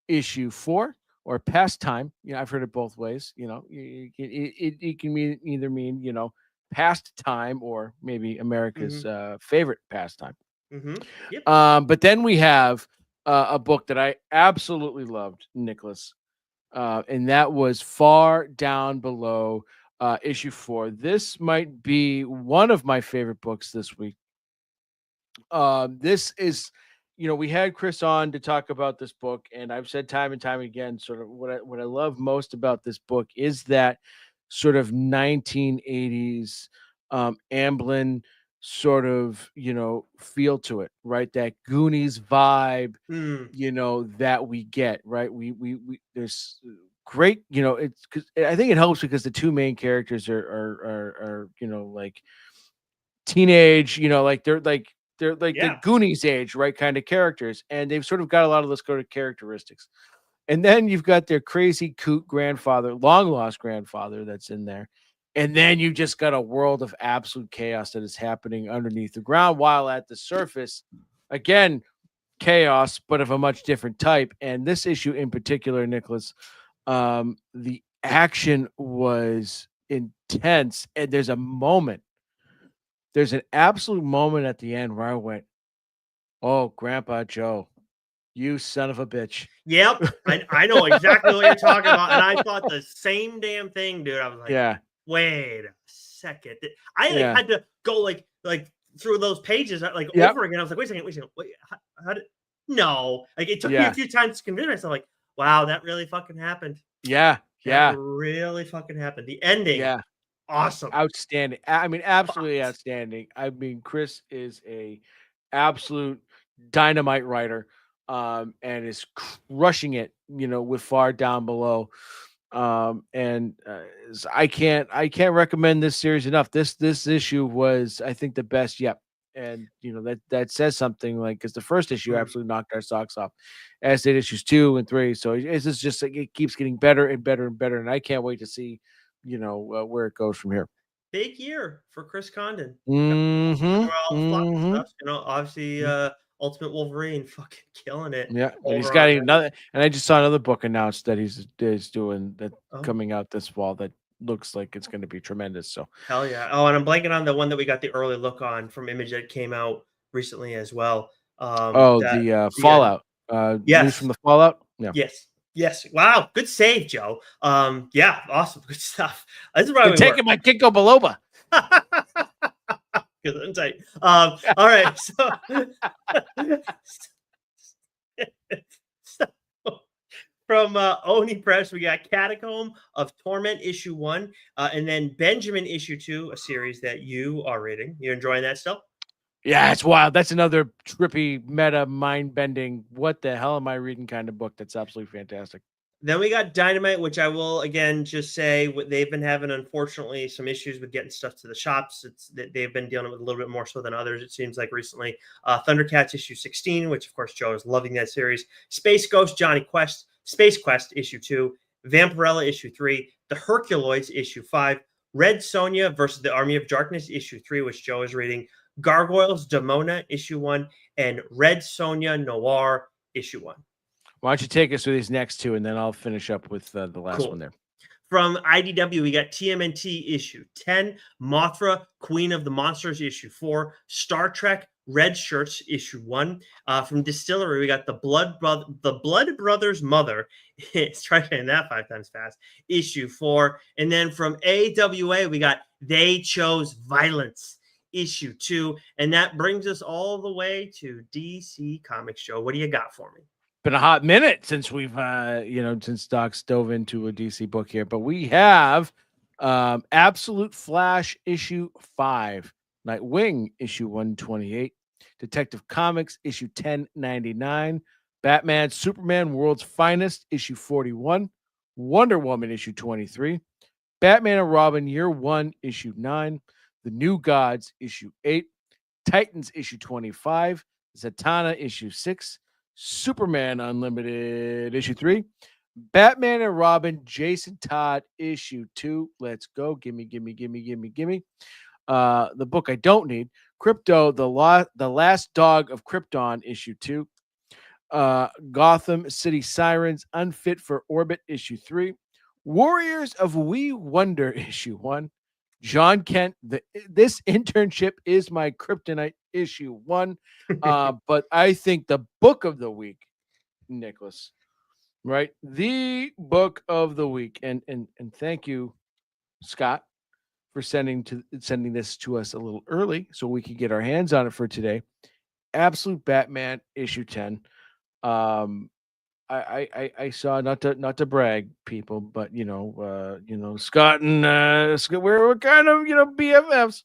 issue 4 or Pastime. I've heard it both ways. It can either mean past time or maybe America's favorite pastime. Yep. But then we have a book that I absolutely loved, Nicholas, and that was Far Down Below, issue 4. This might be one of my favorite books this week. This is, we had Chris on to talk about this book, and I've said time and time again, sort of what I love most about this book is that sort of 1980s Amblin sort of, feel to it, right? That Goonies vibe, Mm, that we get, right? We there's great, it's because I think it helps because the two main characters are like teenage, they're like the yeah. Goonies age, right? Kind of characters, and they've sort of got a lot of those sort of characteristics. And then you've got their crazy coot grandfather, long lost grandfather that's in there. And then you just got a world of absolute chaos that is happening underneath the ground, while at the surface, again, chaos, but of a much different type. And this issue in particular, Nicholas, the action was intense. And there's an absolute moment at the end where I went, "Oh, Grandpa Joe, you son of a bitch." Yep. I know exactly what you're talking about. And I thought the same damn thing, dude. I was like, Yeah. wait a second. I like Yeah. had to go like through those pages like Yep. over again. I was like, wait a second, wait, how did no? Like it took me a Yeah. few times to convince myself, like, wow, that really fucking happened. Yeah. That Yeah. really fucking happened. The ending, Yeah. awesome. Outstanding. I mean, absolutely Fucked. outstanding. I mean, Chris is a absolute dynamite writer, and is crushing it, with Far Down Below. And I can't recommend this series enough. This issue was, I think, the best yet. And that says something, like, because the first issue Mm. absolutely knocked our socks off, as did issues 2 and 3. So it's just like it keeps getting better and better and better, and I can't wait to see where it goes from here. Big year for Chris Condon. Mm-hmm. All the flop Mm-hmm. stuff, obviously, Ultimate Wolverine fucking killing it Yeah, and he's over got on that. another. And I just saw another book announced that he's doing that, Oh, coming out this fall, that looks like it's going to be tremendous. So, hell yeah. Oh, and I'm blanking on the one that we got the early look on from Image that came out recently as well. oh, That the yeah, Fallout, news from yes, the Fallout. Yeah, yes, yes. Wow, good save, Joe. Yeah, awesome, good stuff. This is why they're we work. taking my Kinko Biloba. Good insight. All right, so so from Oni Press, we got Catacomb of Torment issue 1, and then Benjamin issue 2, a series that you are reading. You enjoying that still? Yeah, it's wild. That's another trippy, meta, mind bending. What the hell am I reading? Kind of book. That's absolutely fantastic. Then we got Dynamite, which I will again just say they've been having, unfortunately, some issues with getting stuff to the shops. They've been dealing with a little bit more so than others, it seems like recently. Thundercats issue 16, which of course Joe is loving that series. Space Ghost Johnny Quest, Space Quest issue 2, Vampirella issue 3, The Herculoids issue 5, Red Sonja versus the Army of Darkness issue 3, which Joe is reading, Gargoyles Demona issue 1, and Red Sonja Noir issue 1. Why don't you take us through these next two, and then I'll finish up with the last one Cool. there. From IDW, we got TMNT issue 10, Mothra, Queen of the Monsters issue 4, Star Trek Red Shirts issue 1. From Distillery, we got the Blood Brothers Mother. It's trying saying that 5 times fast. Issue 4. And then from AWA, we got They Chose Violence issue 2. And that brings us all the way to DC Comics Show. What do you got for me? Been a hot minute since we've since Doc dove into a DC book here, but we have Absolute Flash issue 5, Nightwing issue 128, Detective Comics issue 1099, Batman Superman World's Finest issue 41, Wonder Woman issue 23, Batman and Robin Year 1 issue 9, The New Gods issue 8, Titans issue 25, Zatanna issue 6, Superman Unlimited issue 3, Batman and Robin, Jason Todd issue 2. Let's go. Gimme. The book I don't need, Crypto, the Last Dog of Krypton issue 2. Gotham City Sirens, Unfit for Orbit issue 3. Warriors of We Wonder issue 1. John Kent, this internship is my kryptonite issue 1. But I think the book of the week, Nicholas, right? The book of the week. And thank you, Scott, for sending this to us a little early so we could get our hands on it for today. Absolute Batman issue 10. I saw, not to brag, people, but Scott and Scott, we're kind of BFFs.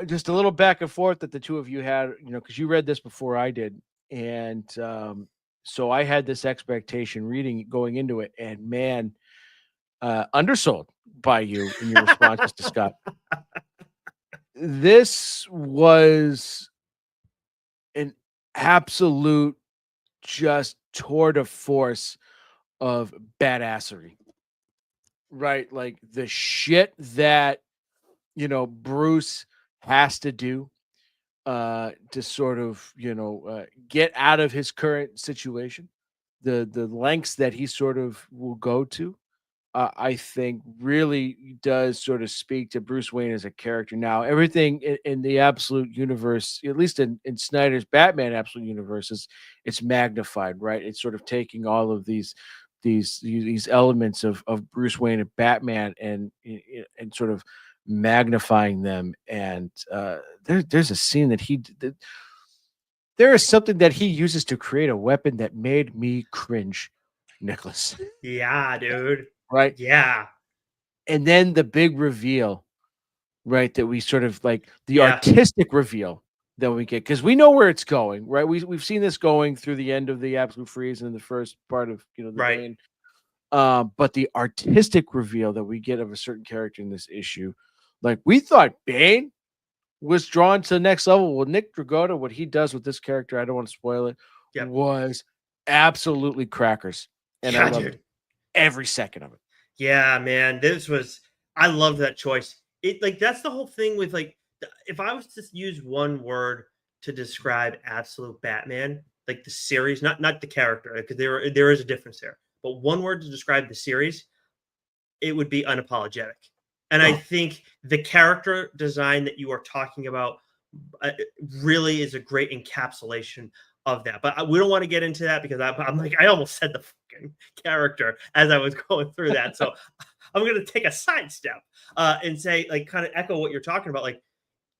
Just a little back and forth that the two of you had, because you read this before I did, and so I had this expectation going into it, and man, undersold by you in your responses to Scott. This was an absolute just tour de force of badassery, right? Like the shit that Bruce has to do to sort of get out of his current situation, the lengths that he sort of will go to, I think really does sort of speak to Bruce Wayne as a character. Now, everything in the absolute universe, at least in Snyder's Batman absolute universe, it's magnified, right? It's sort of taking all of these elements of Bruce Wayne and Batman and sort of magnifying them. And there's a scene that there is something that he uses to create a weapon that made me cringe, Nicholas. Yeah, dude. Right? Yeah. And then the big reveal, right? That we sort of like the artistic reveal that we get, because we know where it's going, right? We've seen this going through the end of the Absolute Freeze and the first part of the Bane. But the artistic reveal that we get of a certain character in this issue, like we thought Bane was drawn to the next level. Well, Nick Dragotta, what he does with this character, I don't want to spoil it, was absolutely crackers. And I loved every second of it. Yeah, man. I love that choice. That's the whole thing with if I was to use one word to describe Absolute Batman, like the series, not the character, because there is a difference there, but one word to describe the series, it would be unapologetic. And I think the character design that you are talking about really is a great encapsulation of that. But we don't want to get into that because I'm like, I almost said the fucking character as I was going through that. So I'm going to take a sidestep and say, kind of echo what you're talking about. Like,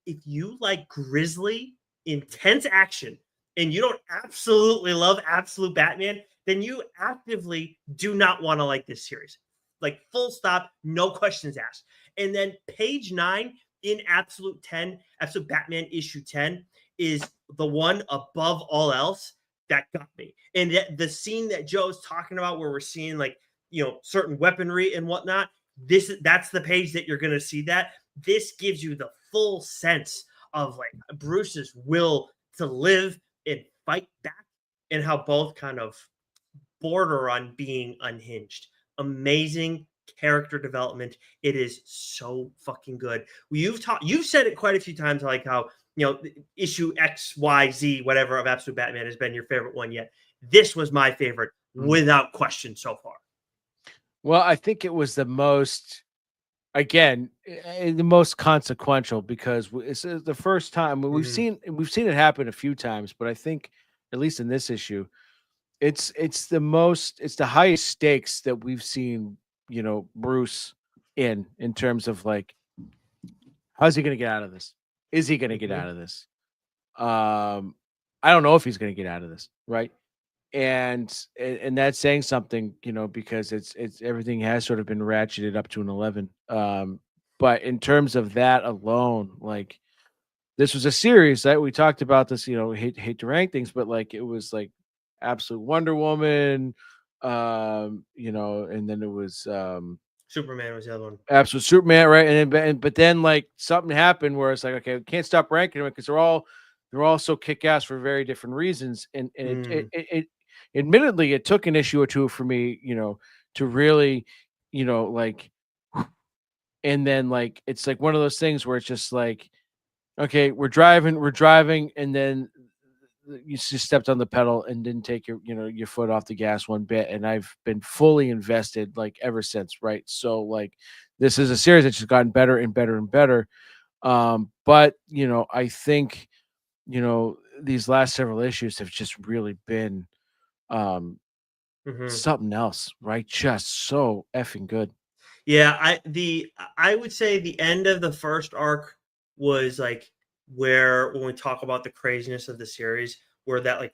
if you like grisly, intense action and you don't absolutely love Absolute Batman, then you actively do not want to like this series. Like, full stop, no questions asked. And then page 9 in Absolute Batman issue 10 is the one above all else that got me. And the scene that Joe's talking about where we're seeing certain weaponry and whatnot, that's the page that you're going to see that. This gives you the full sense of Bruce's will to live and fight back, and how both kind of border on being unhinged. Amazing character development. It is so fucking good. You've said it quite a few times, like how issue XYZ whatever of Absolute Batman has been your favorite one yet. This was my favorite without question so far. Well, I think it was the most, again, the most consequential, because it's the first time we've seen it happen a few times, but I think at least in this issue, it's the highest stakes that we've seen, Bruce in terms of how's he going to get out of this? Is he going to get out of this? I don't know if he's going to get out of this, right? And that's saying something, because it's everything has sort of been ratcheted up to an 11. But in terms of that alone, this was a series that we talked about this, hate to rank things, but it was Absolute Wonder Woman, and then it was Superman was the other one. Absolute Superman, right? But then something happened where it's okay, we can't stop ranking them because they're all so kick ass for very different reasons. And it admittedly, it took an issue or two for me, to really, and then it's one of those things where it's just okay, we're driving, and then you just stepped on the pedal and didn't take your foot off the gas one bit, and I've been fully invested ever since, right? So this is a series that's just gotten better and better and better. But I think these last several issues have just really been something else, right? Just so effing good. Yeah, I would say the end of the first arc was where, when we talk about the craziness of the series, where that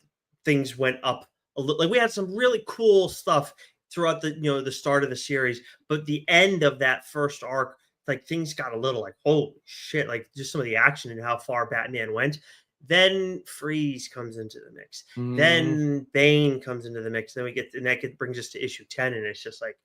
things went up a little. Like we had some really cool stuff throughout the start of the series, but the end of that first arc, like things got a little like holy shit, like just some of the action and how far Batman went. Then Freeze comes into the mix. Then Bane comes into the mix. Then we get, and that brings us to issue 10, and it's just like,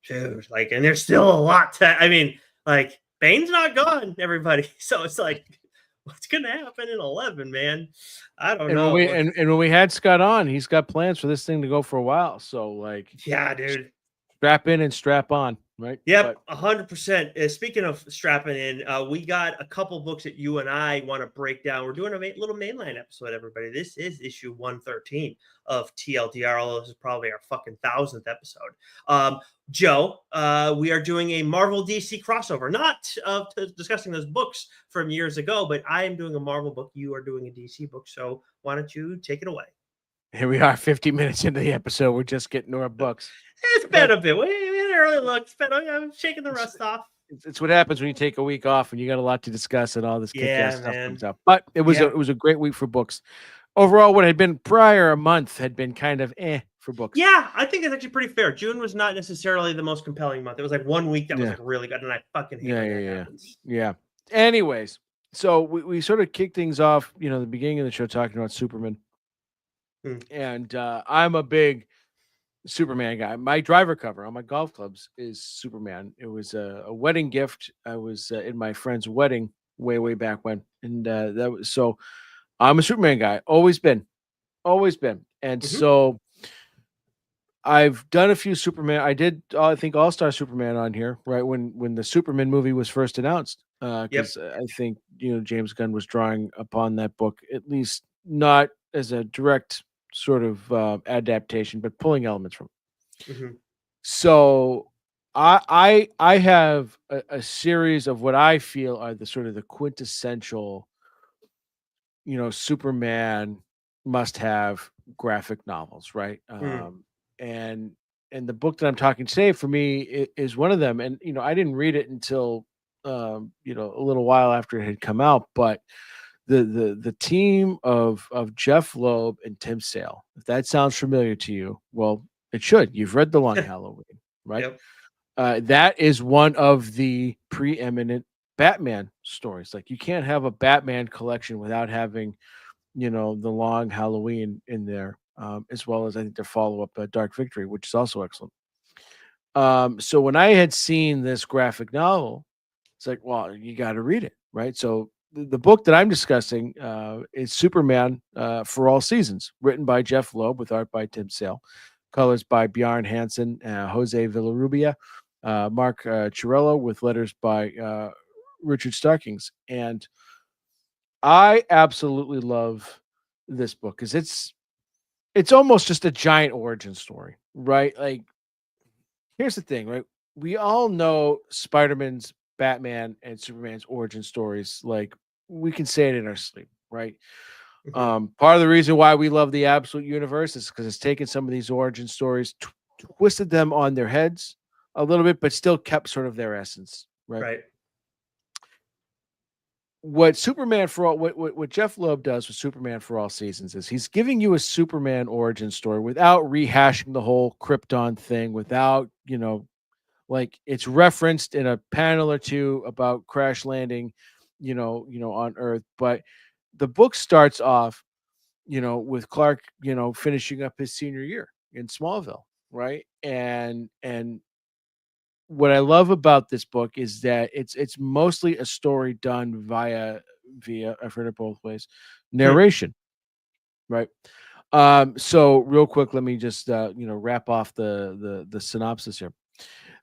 dude, like, and there's still a lot to. I mean, like Bane's not gone, everybody. So it's like, what's gonna happen in 11, man? I don't know. When we had Scott on, he's got plans for this thing to go for a while. So like, yeah, dude, strap in and strap on, right? Yep, 100%. Speaking of strapping in, we got a couple books that you and I want to break down. We're doing a little mainline episode, everybody. This is issue 113 of TLDR, although this is probably our fucking 1000th episode. Joe, we are doing a Marvel DC crossover, not discussing those books from years ago, but I am doing a Marvel book. You are doing a DC book. So why don't you take it away? Here we are, 50 minutes into the episode. We're just getting to our books. It's been a bit. We had an early look. I'm shaking the rust off. It's what happens when you take a week off and you got a lot to discuss and all this kick-ass stuff comes out. But it was a great week for books. Overall, what had been prior a month had been kind of for books. Yeah, I think it's actually pretty fair. June was not necessarily the most compelling month. It was like 1 week that was like really good, and I fucking hate when that happens. Yeah. Anyways, so we sort of kicked things off, the beginning of the show talking about Superman. And I'm a big Superman guy. My driver cover on my golf clubs is Superman. It was a wedding gift. I was in my friend's wedding way back when, and that was so. I'm a Superman guy. Always been. And so I've done a few Superman. I did, I think, All-Star Superman on here, right when the Superman movie was first announced. Because I think James Gunn was drawing upon that book, at least not as a direct sort of adaptation, but pulling elements from it. So I have a series of what I feel are the sort of the quintessential Superman must-have graphic novels, right? And the book that I'm talking today for me is one of them. And I didn't read it until a little while after it had come out, but the team of Jeff Loeb and Tim Sale, if that sounds familiar to you, well, it should. You've read The Long Halloween, right? Yep. That is one of the preeminent Batman stories. Like, you can't have a Batman collection without having, The Long Halloween in there, as well as I think their follow-up, Dark Victory, which is also excellent. So when I had seen this graphic novel, it's like, well, you got to read it, right? So the book that I'm discussing is Superman for All Seasons, written by Jeff Loeb with art by Tim Sale, colors by Bjarne Hansen, Jose Villarrubia, Mark Chiarello, with letters by Richard Starkings. And I absolutely love this book because it's almost just a giant origin story, right? Like, here's the thing, right? We all know Spider-Man's, Batman, and Superman's origin stories. Like, we can say it in our sleep, right? Part of the reason why we love the Absolute Universe is because it's taken some of these origin stories, twisted them on their heads a little bit, but still kept sort of their essence, right? What Jeff Loeb does with Superman for All Seasons is he's giving you a Superman origin story without rehashing the whole Krypton thing, without, like, it's referenced in a panel or two about crash landing, on Earth. But the book starts off, with Clark, finishing up his senior year in Smallville, right? And what I love about this book is that it's mostly a story done via I've heard it both ways, narration, right? So real quick, let me just wrap off the synopsis here.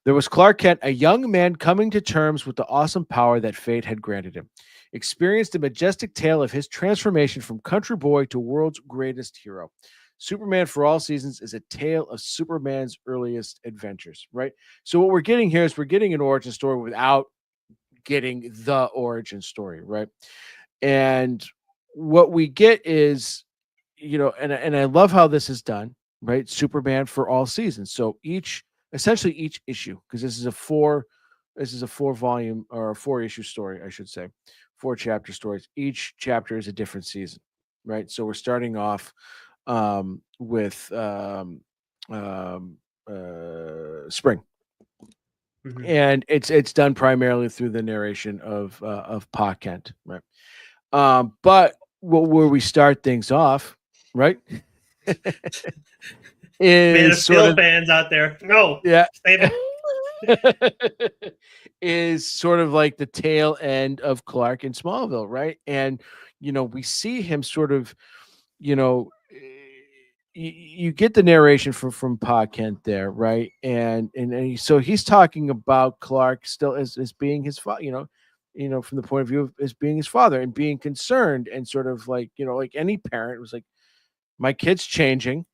There was Clark Kent, a young man coming to terms with the awesome power that fate had granted him, experienced a majestic tale of his transformation from country boy to world's greatest hero. Superman for All Seasons is a tale of Superman's earliest adventures, right? So what we're getting here is we're getting an origin story without getting the origin story, right? And what we get is, and I love how this is done, right? Superman for All Seasons. So essentially each issue, because this is a four volume or a 4-issue story, I should say, 4 chapter stories. Each chapter is a different season, right? So we're starting off with Spring. Mhm. And it's done primarily through the narration of Pa Kent, right? But where we start things off, right, Man is of sort Steel of fans out there. No, yeah, save it. is sort of like the tail end of Clark in Smallville, right? And we see him sort of, you know, you get the narration from Pa Kent there, right? So he's talking about Clark still as being his father, from the point of view of as being his father and being concerned and sort of like, like any parent was like, my kid's changing,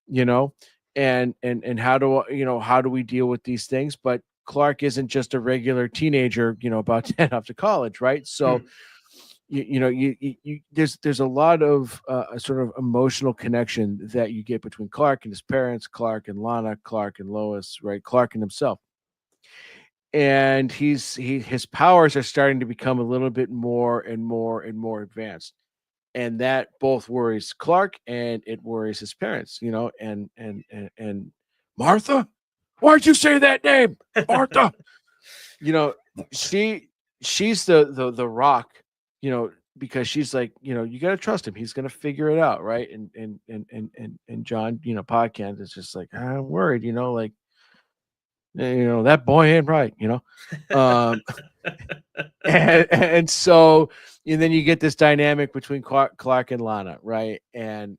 you know, and how do we deal with these things? But Clark isn't just a regular teenager, about to head off to college, right? So Hmm. there's a lot of a sort of emotional connection that you get between Clark and his parents, Clark and Lana, Clark and Lois, right? Clark and himself. And his powers are starting to become a little bit more and more and more advanced, and that both worries Clark and it worries his parents, and Martha, why'd you say that name, Martha? you know, she's the rock, because she's like, you got to trust him. He's gonna figure it out, right? And John, podcast is just like, I'm worried, like, that boy ain't right, um, and so, and then you get this dynamic between Clark and Lana, right? And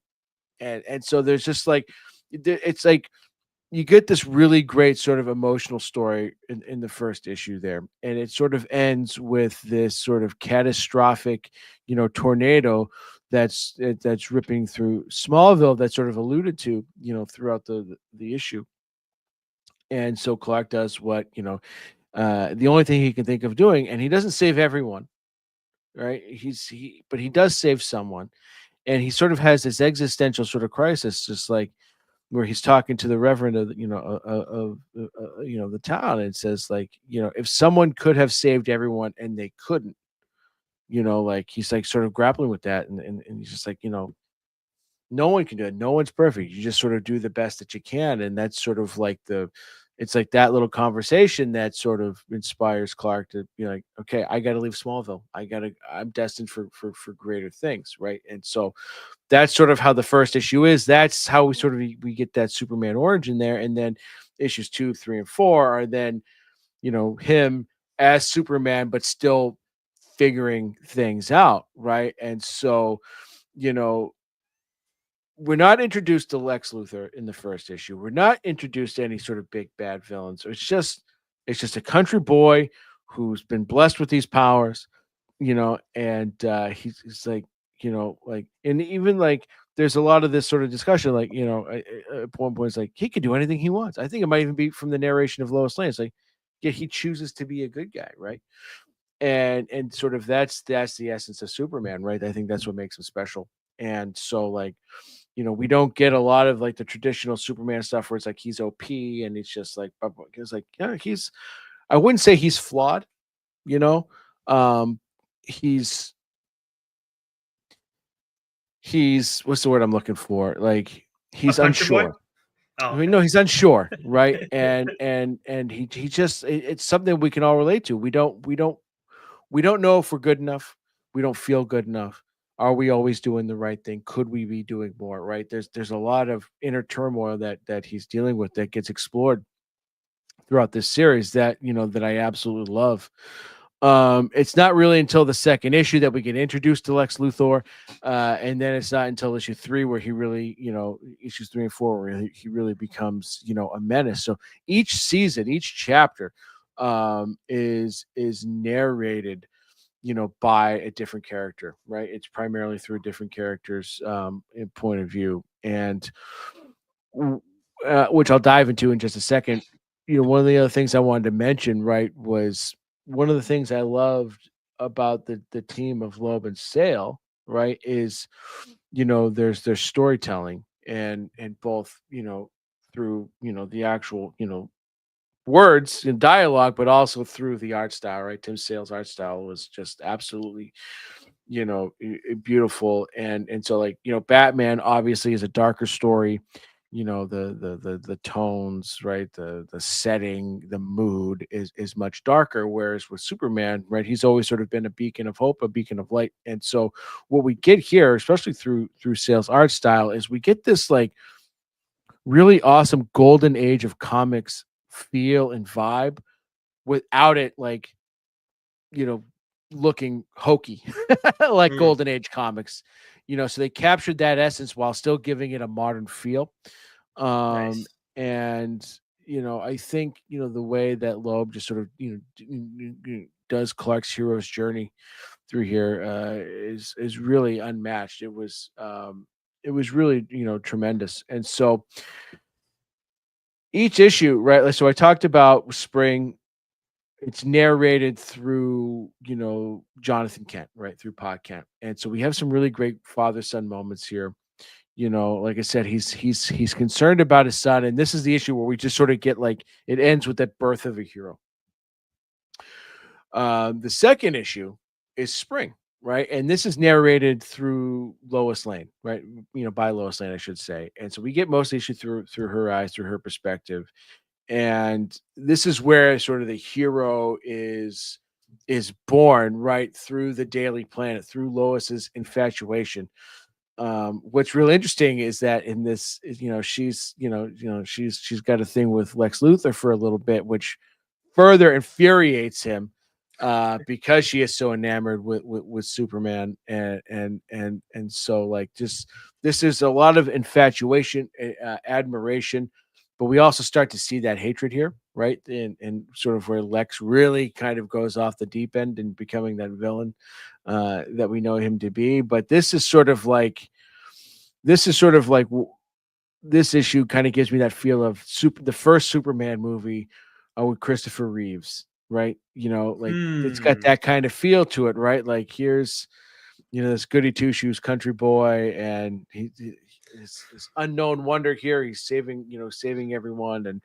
so there's just like, it's like you get this really great sort of emotional story in the first issue there, and it sort of ends with this sort of catastrophic, tornado that's ripping through Smallville, that's sort of alluded to, throughout the issue. And so Clark does what, the only thing he can think of doing, and he doesn't save everyone, right? But he does save someone, and he sort of has this existential sort of crisis, just like where he's talking to the reverend of the town, and says, like, if someone could have saved everyone and they couldn't, like, he's like sort of grappling with that, and he's just like, no one can do it, no one's perfect, you just sort of do the best that you can. And that's sort of like it's like that little conversation that sort of inspires Clark to be like, okay, I got to leave Smallville, I'm destined for greater things, right? And so that's sort of how the first issue is. That's how we get that Superman origin there. And then issues 2, 3, and 4 are then, him as Superman, but still figuring things out, right? And so, you know, we're not introduced to Lex Luthor in the first issue. We're not introduced to any sort of big bad villains. It's just a country boy who's been blessed with these powers, and he's like, like, and even like there's a lot of this sort of discussion, like, at one point it's like he can do anything he wants. I think it might even be from the narration of Lois Lane. It's like, yeah, he chooses to be a good guy, right? And sort of that's the essence of Superman, right? I think that's what makes him special. And so, like, we don't get a lot of like the traditional Superman stuff where it's like he's OP and it's just like, it's like, yeah, I wouldn't say he's flawed, you know. Um, he's what's the word I'm looking for? Like, A he's country boy. unsure. Oh, I mean, okay. no, he's unsure, right? And he just it's something we can all relate to. We don't know if we're good enough. We don't feel good enough. Are we always doing the right thing? Could we be doing more? Right? There's a lot of inner turmoil that he's dealing with that gets explored throughout this series that that I absolutely love. It's not really until the second issue that we get introduced to Lex Luthor, and then it's not until issue 3 where he really, issues 3 and 4 where he really becomes, a menace. So each season, each chapter, is narrated, by a different character, right? It's primarily through different characters' point of view, and which I'll dive into in just a second. One of the other things I wanted to mention, right, was one of the things I loved about the team of Loeb and Sale, right, is there's storytelling and both through the actual words and dialogue, but also through the art style, right? Tim Sale's art style was just absolutely beautiful. And so, like, Batman obviously is a darker story. The tones, right, the setting, the mood is much darker, whereas with Superman, right, he's always sort of been a beacon of hope, a beacon of light. And so what we get here, especially through Sale's art style, is we get this like really awesome golden age of comics feel and vibe without it, like, you know, looking hokey like Mm, golden age comics. So they captured that essence while still giving it a modern feel. um nice. and I think the way that Loeb just sort of does Clark's hero's journey through here is really unmatched. It was really tremendous. And so each issue, right, like, so I talked about Spring. It's narrated through, Jonathan Kent, right, through Pod Kent. And so we have some really great father son moments here. Like I said, he's concerned about his son, and this is the issue where we just sort of get, like, it ends with that birth of a hero. The second issue is Spring, right, and this is narrated through Lois Lane, right, by Lois Lane, I should say. And so we get most of the issue through her eyes, through her perspective. And this is where sort of the hero is born, right, through the Daily Planet, through Lois's infatuation. What's really interesting is that in this she's got a thing with Lex Luthor for a little bit, which further infuriates him, because she is so enamored with Superman. And so, like, just this is a lot of infatuation, admiration, but we also start to see that hatred here, right? And sort of where Lex really kind of goes off the deep end and becoming that villain that we know him to be. But this is sort of like this issue kind of gives me that feel of the first Superman movie, with Christopher Reeves, right? Like, it's got Hmm. that kind of feel to it, right? Like, here's this goody two shoes country boy, and this unknown wonder here. He's saving everyone, and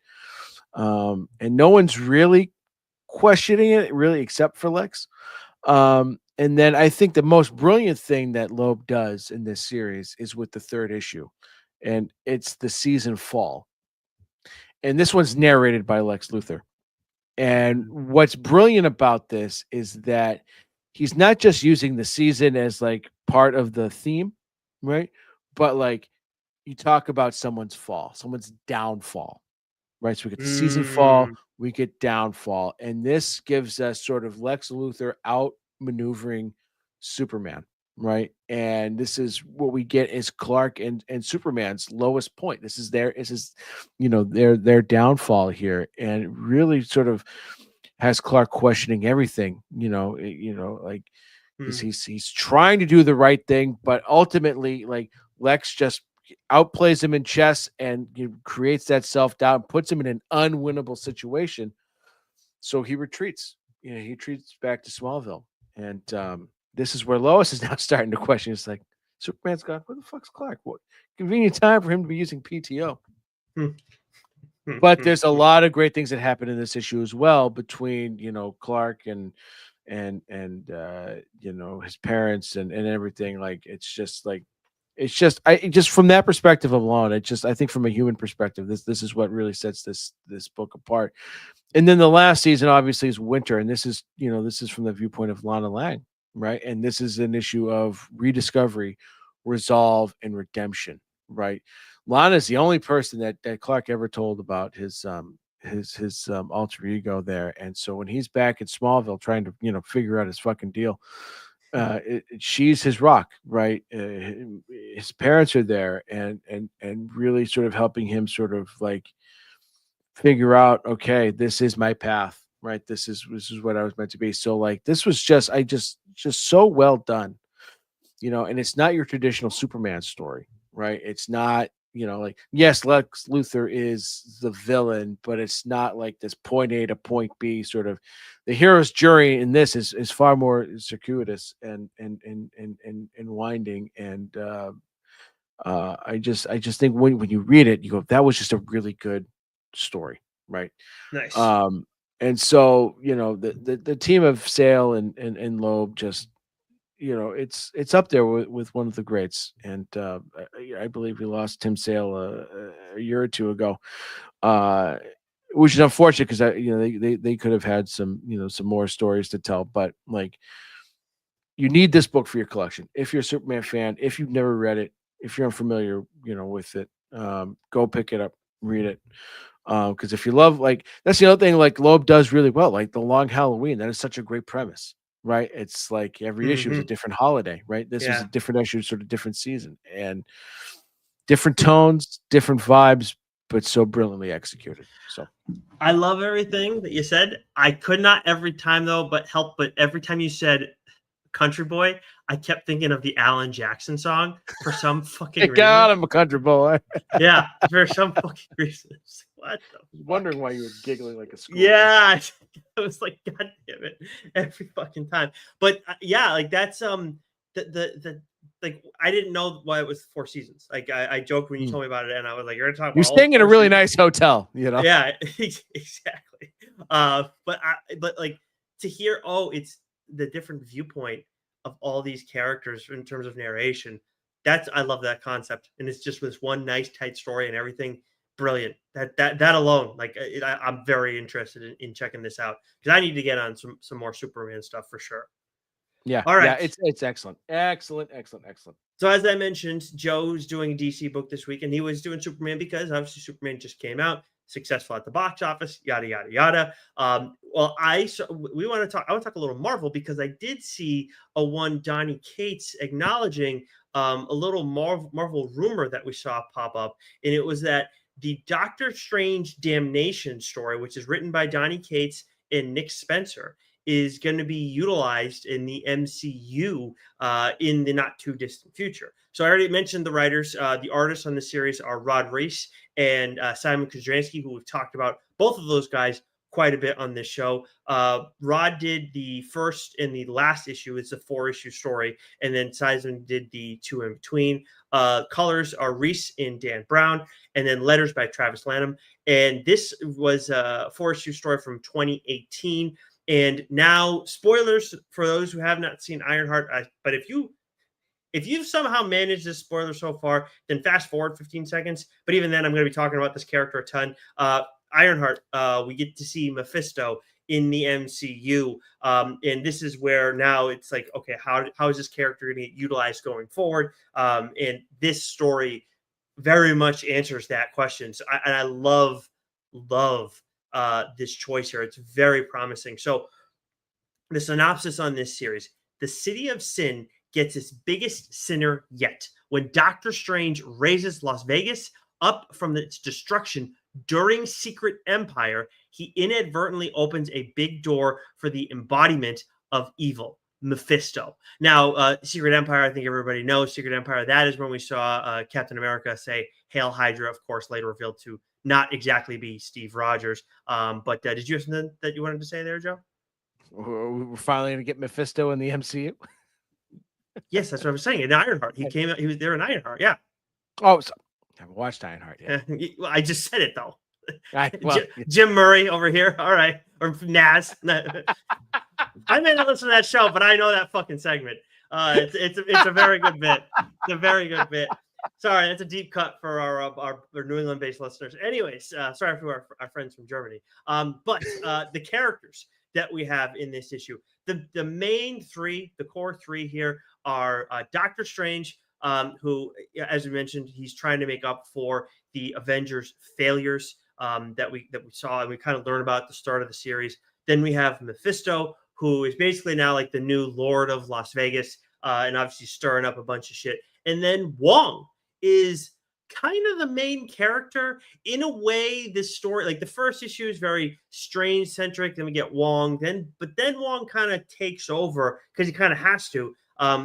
no one's really questioning it, really, except for Lex. And then I think the most brilliant thing that Loeb does in this series is with the third issue, and it's the season fall. And this one's narrated by Lex Luthor. And what's brilliant about this is that he's not just using the season as, like, part of the theme, right? But, like, you talk about someone's fall, someone's downfall, right? So we get the season fall, Mm, we get downfall, and this gives us sort of Lex Luthor outmaneuvering Superman, right? And this is what we get is Clark and Superman's lowest point. This is their downfall here, and it really sort of has Clark questioning everything. Like, mm, he's trying to do the right thing, but ultimately, like, Lex just outplays him in chess and creates that self doubt and puts him in an unwinnable situation. So he retreats. He retreats back to Smallville, and this is where Lois is now starting to question. It's like, Superman's gone. Where the fuck's Clark? What convenient time for him to be using PTO. mm, But mm, there's a mm. lot of great things that happen in this issue as well, between Clark and his parents and everything. Like, it's just from that perspective alone, I think from a human perspective, this is what really sets this book apart. And then the last season obviously is Winter, and this is from the viewpoint of Lana Lang, right? And this is an issue of rediscovery, resolve, and redemption, right? Lana is the only person that Clark ever told about his alter ego there. And so when he's back in Smallville trying to figure out his fucking deal, she's his rock, right? His parents are there, and really sort of helping him sort of, like, figure out, okay, this is my path, right? This is what I was meant to be. So, like, this was just so well done, and it's not your traditional Superman story, right? It's not, like, yes, Lex Luthor is the villain, but it's not like this point A to point B sort of. The hero's journey in this is far more circuitous and winding. And I just think when you read it, you go, that was just a really good story, right? Nice. And so the team of Sale and Loeb just it's up there with one of the greats. And I believe we lost Tim Sale a year or two ago, which is unfortunate because they could have had some some more stories to tell. But like, you need this book for your collection. If you're a Superman fan, if you've never read it, if you're unfamiliar, with it, go pick it up, read it. Because if you love, like, that's the other thing, like Loeb does really well, like the Long Halloween. That is such a great premise, right? It's like every issue is a different holiday, right? This is a different issue, sort of different season, and different tones, different vibes, but so brilliantly executed. So I love everything that you said. I could not every time though, but every time you said Country Boy, I kept thinking of the Alan Jackson song for some fucking reason. God, I'm a country boy. Yeah, for some fucking reason. What the fuck? Wondering why you were giggling like a school. Yeah, I was like, God damn it, every fucking time. But yeah, like that's the like I didn't know why it was 4 seasons. Like I joked when you told me about it, and I was like, "You're gonna talk about." You're staying in a really nice hotel, Yeah, exactly. But like to hear, it's the different viewpoint of all these characters in terms of narration. I love that concept, and it's just this one nice tight story and everything. Brilliant. That alone, like I'm very interested in checking this out because I need to get on some more Superman stuff for sure. Yeah. All right. Yeah, it's excellent. Excellent. So as I mentioned, Joe's doing a DC book this week, and he was doing Superman because obviously Superman just came out, successful at the box office, yada yada yada. Well, I want to talk a little Marvel because I did see a one Donny Cates acknowledging a little Marvel rumor that we saw pop up, and it was that the Doctor Strange Damnation story, which is written by Donny Cates and Nick Spencer, is going to be utilized in the MCU in the not too distant future. So I already mentioned the writers. The artists on the series are Rod Reis and Simon Kudransky, who we've talked about both of those guys quite a bit on this show. Rod did the first and the last issue. It's a 4-issue story. And then Simon did the 2 in between. Colors are Reese and Dan Brown, and then letters by Travis Lanham. And this was a 4-issue story from 2018. And now, spoilers for those who have not seen Ironheart. But if you've somehow managed this spoiler so far, then fast forward 15 seconds. But even then, I'm going to be talking about this character a ton. Ironheart, we get to see Mephisto in the MCU. And this is where now it's like, okay, how is this character going to get utilized going forward? And this story very much answers that question. So I love this choice here. It's very promising. So the synopsis on this series: the city of sin gets its biggest sinner yet when Doctor Strange raises Las Vegas up from its destruction during Secret Empire. He inadvertently opens a big door for the embodiment of evil, Mephisto. Now, Secret Empire, I think everybody knows Secret Empire. That is when we saw Captain America say "Hail Hydra," of course, later revealed to not exactly be Steve Rogers. But did you have something that you wanted to say there, Joe? We're finally going to get Mephisto in the MCU. Yes, that's what I was saying. In Ironheart, he came out. He was there in Ironheart. Yeah. Oh, so I haven't watched Ironheart yet. Well, I just said it though. Well, Jim Murray over here. All right, or Naz. I may not listen to that show, but I know that fucking segment. It's a very good bit. It's a very good bit. Sorry, that's a deep cut for our New England-based listeners. Anyways, sorry for our friends from Germany. But the characters that we have in this issue, the main 3, the core 3 here are Doctor Strange, who, as we mentioned, he's trying to make up for the Avengers' failures that we saw and we kind of learned about at the start of the series. Then we have Mephisto, who is basically now like the new Lord of Las Vegas, and obviously stirring up a bunch of shit. And then Wong is kind of the main character in a way. This story, like the first issue, is very Strange centric. Then we get Wong, but then Wong kind of takes over because he kind of has to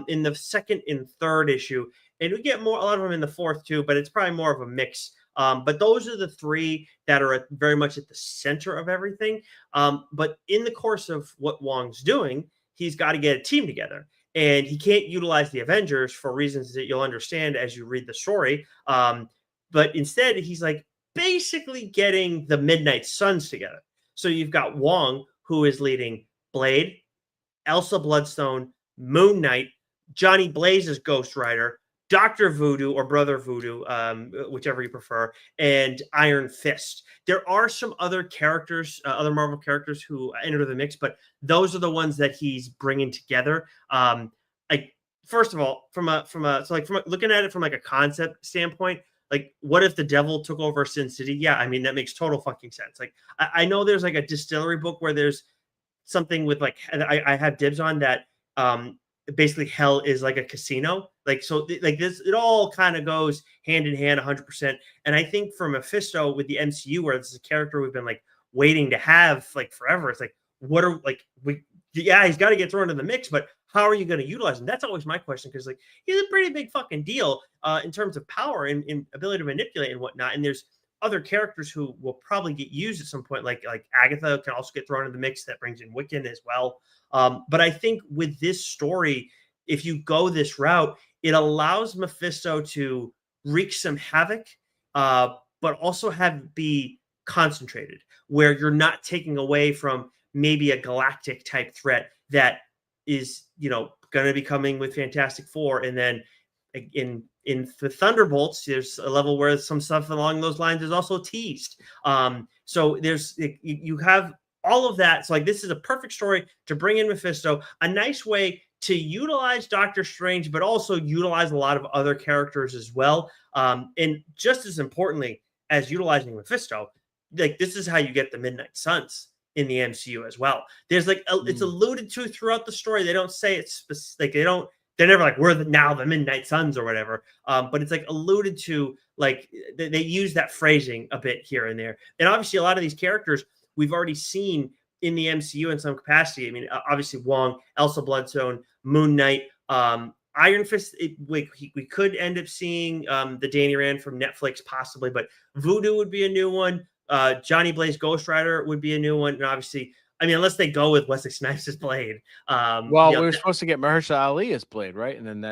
in the second and third issue, and we get a lot of them in the fourth too. But it's probably more of a mix. But those are the 3 that are very much at the center of everything. But in the course of what Wong's doing, he's got to get a team together. And he can't utilize the Avengers for reasons that you'll understand as you read the story. But instead, he's like basically getting the Midnight Suns together. So you've got Wong, who is leading Blade, Elsa Bloodstone, Moon Knight, Johnny Blaze as Ghost Rider, Dr. Voodoo or Brother Voodoo, whichever you prefer, and Iron Fist. There are some other characters, other Marvel characters who enter the mix, but those are the ones that he's bringing together. Like, first of all, looking at it from like a concept standpoint, like, what if the devil took over Sin City? Yeah, I mean, that makes total fucking sense. Like, I know there's like a distillery book where there's something with like, I have dibs on that. Basically hell is like a casino, like, so like this, it all kind of goes hand in hand 100%. And I think for Mephisto with the MCU, where this is a character we've been like waiting to have like forever, it's like, what are like yeah, he's got to get thrown in the mix, but how are you going to utilize him? That's always my question, because like he's a pretty big fucking deal in terms of power and ability to manipulate and whatnot. And there's other characters who will probably get used at some point, like Agatha can also get thrown in the mix. That brings in Wiccan as well. But I think with this story, if you go this route, it allows Mephisto to wreak some havoc, but also have be concentrated, where you're not taking away from maybe a galactic type threat that is, going to be coming with Fantastic Four. And then in the Thunderbolts, there's a level where some stuff along those lines is also teased. So you have all of that. So like, this is a perfect story to bring in Mephisto, a nice way to utilize Doctor Strange, but also utilize a lot of other characters as well. And just as importantly as utilizing Mephisto, like, this is how you get the Midnight Suns in the MCU as well. There's like, it's alluded to throughout the story. They don't say it's like, they're never like, we're now the Midnight Suns or whatever. But it's like alluded to, like they use that phrasing a bit here and there. And obviously a lot of these characters we've already seen in the MCU in some capacity. I mean, obviously Wong, Elsa Bloodstone, Moon Knight, Iron Fist. We could end up seeing the Danny Rand from Netflix possibly, but Voodoo would be a new one. Johnny Blaze Ghost Rider would be a new one. And obviously, I mean, unless they go with Wesley Snipes as Blade. Well, we were supposed to get Mahershala Ali as Blade, right? And then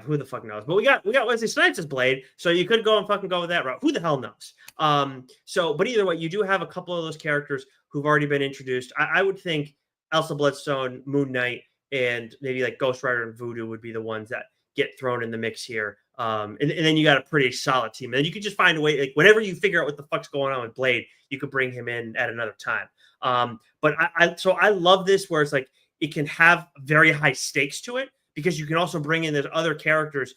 who the fuck knows? But we got Wesley Snipes as Blade, so you could go with that route. Who the hell knows? But either way, you do have a couple of those characters who've already been introduced. I would think Elsa Bloodstone, Moon Knight, and maybe like Ghost Rider and Voodoo would be the ones that get thrown in the mix here. And then you got a pretty solid team. And then you could just find a way, like whenever you figure out what the fuck's going on with Blade, you could bring him in at another time. But I love this, where it's like it can have very high stakes to it, because you can also bring in those other characters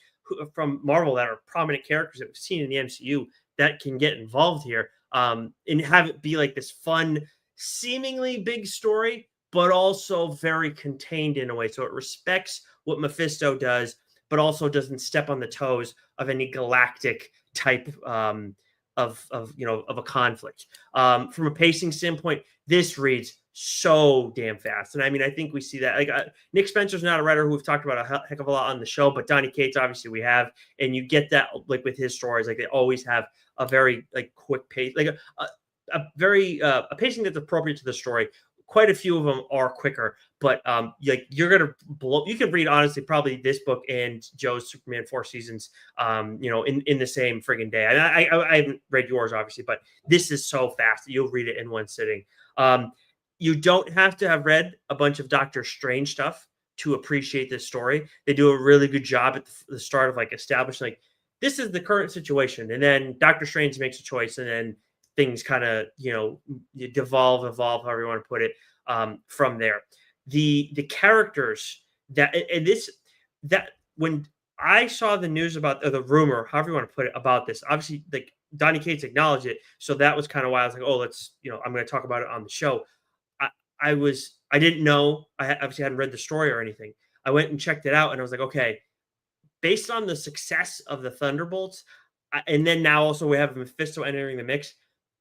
from Marvel that are prominent characters that we've seen in the MCU that can get involved here, and have it be like this fun, seemingly big story, but also very contained in a way. So it respects what Mephisto does, but also doesn't step on the toes of any galactic type of a conflict. From a pacing standpoint, this reads so damn fast. And I mean, I think we see that. Like Nick Spencer's not a writer who we've talked about a heck of a lot on the show, but Donny Cates, obviously we have, and you get that like with his stories, like they always have a very like quick pace, like a very a pacing that's appropriate to the story. Quite a few of them are quicker, but like you're gonna blow. You can read honestly probably this book and Joe's Superman 4 Seasons, in the same friggin' day. I haven't read yours obviously, but this is so fast that you'll read it in one sitting. You don't have to have read a bunch of Doctor Strange stuff to appreciate this story. They do a really good job at the start of like establishing like this is the current situation, and then Doctor Strange makes a choice, and then things kind of evolve, however you want to put it, from there. The characters that when I saw the news about the rumor, however you want to put it, about this, obviously like Donny Cates acknowledged it, so that was kind of why I was like, oh, let's I'm going to talk about it on the show. I didn't know, I obviously hadn't read the story or anything. I went and checked it out, and I was like, okay, based on the success of the Thunderbolts, and then now also we have Mephisto entering the mix.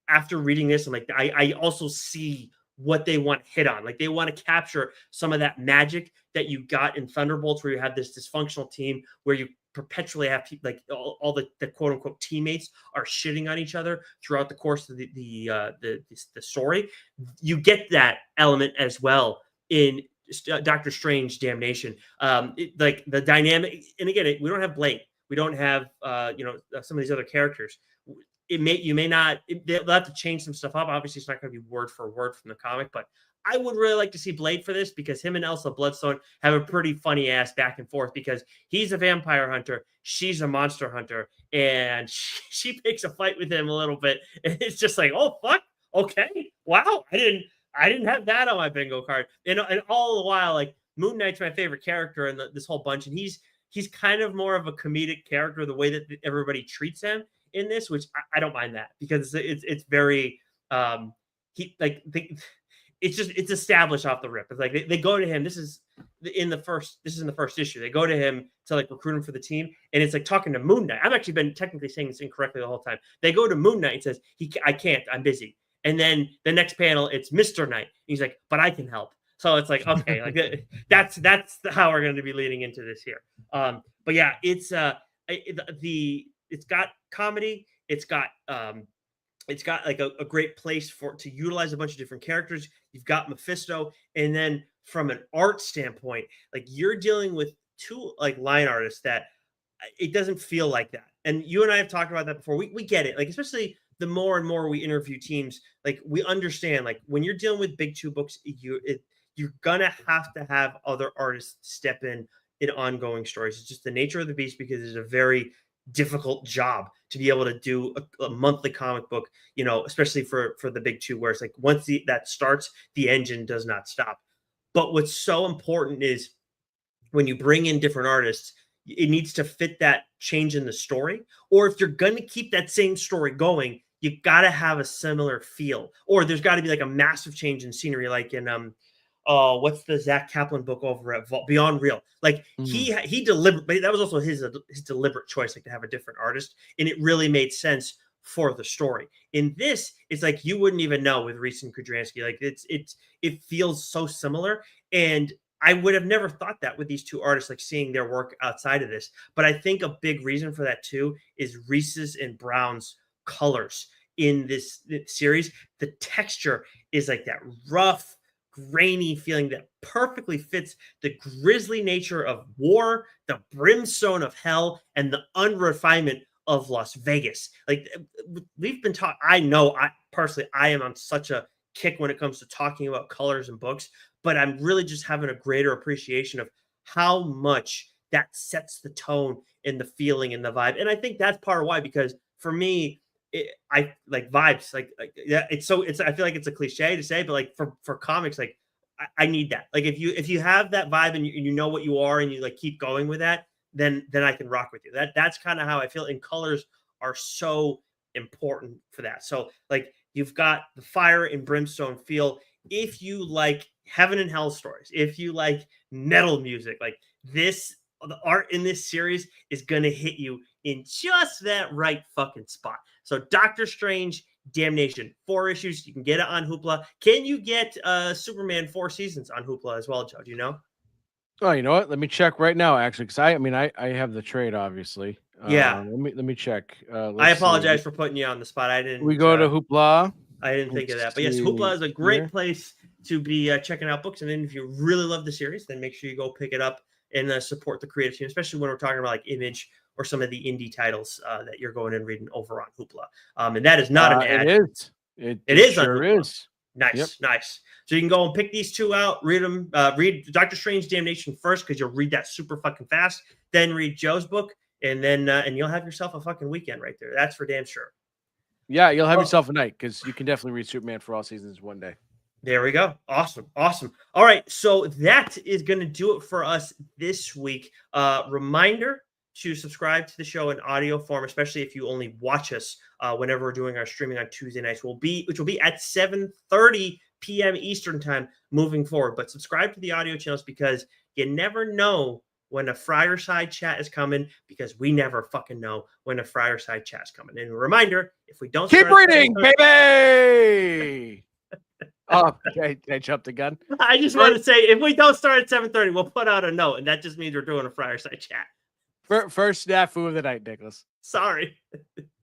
After reading this, I'm like, I also see what they want to hit on. Like they want to capture some of that magic that you got in Thunderbolts, where you have this dysfunctional team where you perpetually have like all the quote unquote teammates are shitting on each other throughout the course of the story. You get that element as well in Doctor Strange Damnation. Like the dynamic, and again, we don't have Blake, we don't have some of these other characters. They'll have to change some stuff up. Obviously, it's not going to be word for word from the comic, but I would really like to see Blade for this because him and Elsa Bloodstone have a pretty funny ass back and forth because he's a vampire hunter, she's a monster hunter, and she picks a fight with him a little bit, and it's just like, oh fuck, okay, wow, I didn't have that on my bingo card, and all the while, like Moon Knight's my favorite character in this whole bunch, and he's kind of more of a comedic character the way that everybody treats him in this, which I don't mind that because it's very it's established off the rip. It's like they go to him. This is in the first issue. They go to him to like recruit him for the team, and it's like talking to Moon Knight. I've actually been technically saying this incorrectly the whole time. They go to Moon Knight and says I can't, I'm busy. And then the next panel, it's Mr. Knight. He's like, but I can help. So it's like, okay, like that's how we're going to be leading into this here. But yeah, it's got comedy. It's got like a great place to utilize a bunch of different characters. You've got Mephisto, and then from an art standpoint, like you're dealing with two like line artists that it doesn't feel like that. And you and I have talked about that before. We get it, like especially the more and more we interview teams, like we understand, like when you're dealing with big two books, you're gonna have to have other artists step in ongoing stories. It's just the nature of the beast because it's a very difficult job to be able to do a monthly comic book, you know, especially for the big two, where it's like once that starts, the engine does not stop. But what's so important is when you bring in different artists, it needs to fit that change in the story. Or if you're going to keep that same story going, you got to have a similar feel, or there's got to be like a massive change in scenery, like in what's the Zach Kaplan book over at Beyond Real? Like he delivered, but that was also his deliberate choice, like to have a different artist, and it really made sense for the story. In this, it's like you wouldn't even know with Reese and Kudransky. Like it feels so similar, and I would have never thought that with these two artists, like seeing their work outside of this. But I think a big reason for that too is Reese's and Brown's colors in this series. The texture is like that rough, grainy feeling that perfectly fits the grisly nature of war, the brimstone of hell, and the unrefinement of Las Vegas. Like we've been taught, I personally am on such a kick when it comes to talking about colors and books, but I'm really just having a greater appreciation of how much that sets the tone and the feeling and the vibe. And I think that's part of why, because for me, I like vibes, like yeah, I feel like it's a cliche to say, but like for comics, like I need that. Like if you have that vibe and you know what you are and you like keep going with that, then I can rock with you. That's kind of how I feel. And colors are so important for that. So like you've got the fire and brimstone feel. If you like heaven and hell stories, if you like metal music, like this, the art in this series is going to hit you in just that right fucking spot. So Doctor Strange, Damnation, 4 issues. You can get it on Hoopla. Can you get Superman 4 seasons on Hoopla as well, Joe? Do you know? Oh, you know what? Let me check right now, actually, because I have the trade, obviously. Yeah. Let me check. I apologize for putting you on the spot. I didn't. We go to Hoopla. I didn't think of that, but yes, Hoopla is a great place to be checking out books. And then if you really love the series, then make sure you go pick it up and support the creative team, especially when we're talking about like Image or some of the indie titles that you're going and reading over on Hoopla. And that is not an ad. It is. It is. Sure is. Nice, yep. Nice. So you can go and pick these two out, read them, read Doctor Strange Damnation first, because you'll read that super fucking fast. Then read Joe's book, and then and you'll have yourself a fucking weekend right there. That's for damn sure. Yeah, you'll have yourself a night, because you can definitely read Superman for all seasons one day. There we go. Awesome. All right, so that is going to do it for us this week. Reminder to subscribe to the show in audio form, especially if you only watch us whenever we're doing our streaming on Tuesday nights, which will be at 7:30 p.m. Eastern time moving forward. But subscribe to the audio channels, because you never know when a Friar Side chat is coming, because we never fucking know when a Friar Side chat is coming. And a reminder, if we don't keep reading, baby. Oh, I jumped the gun. I just want to say, if we don't start at 7:30, we'll put out a note, and that just means we're doing a Friar Side chat. First snafu of the night, Nicholas. Sorry.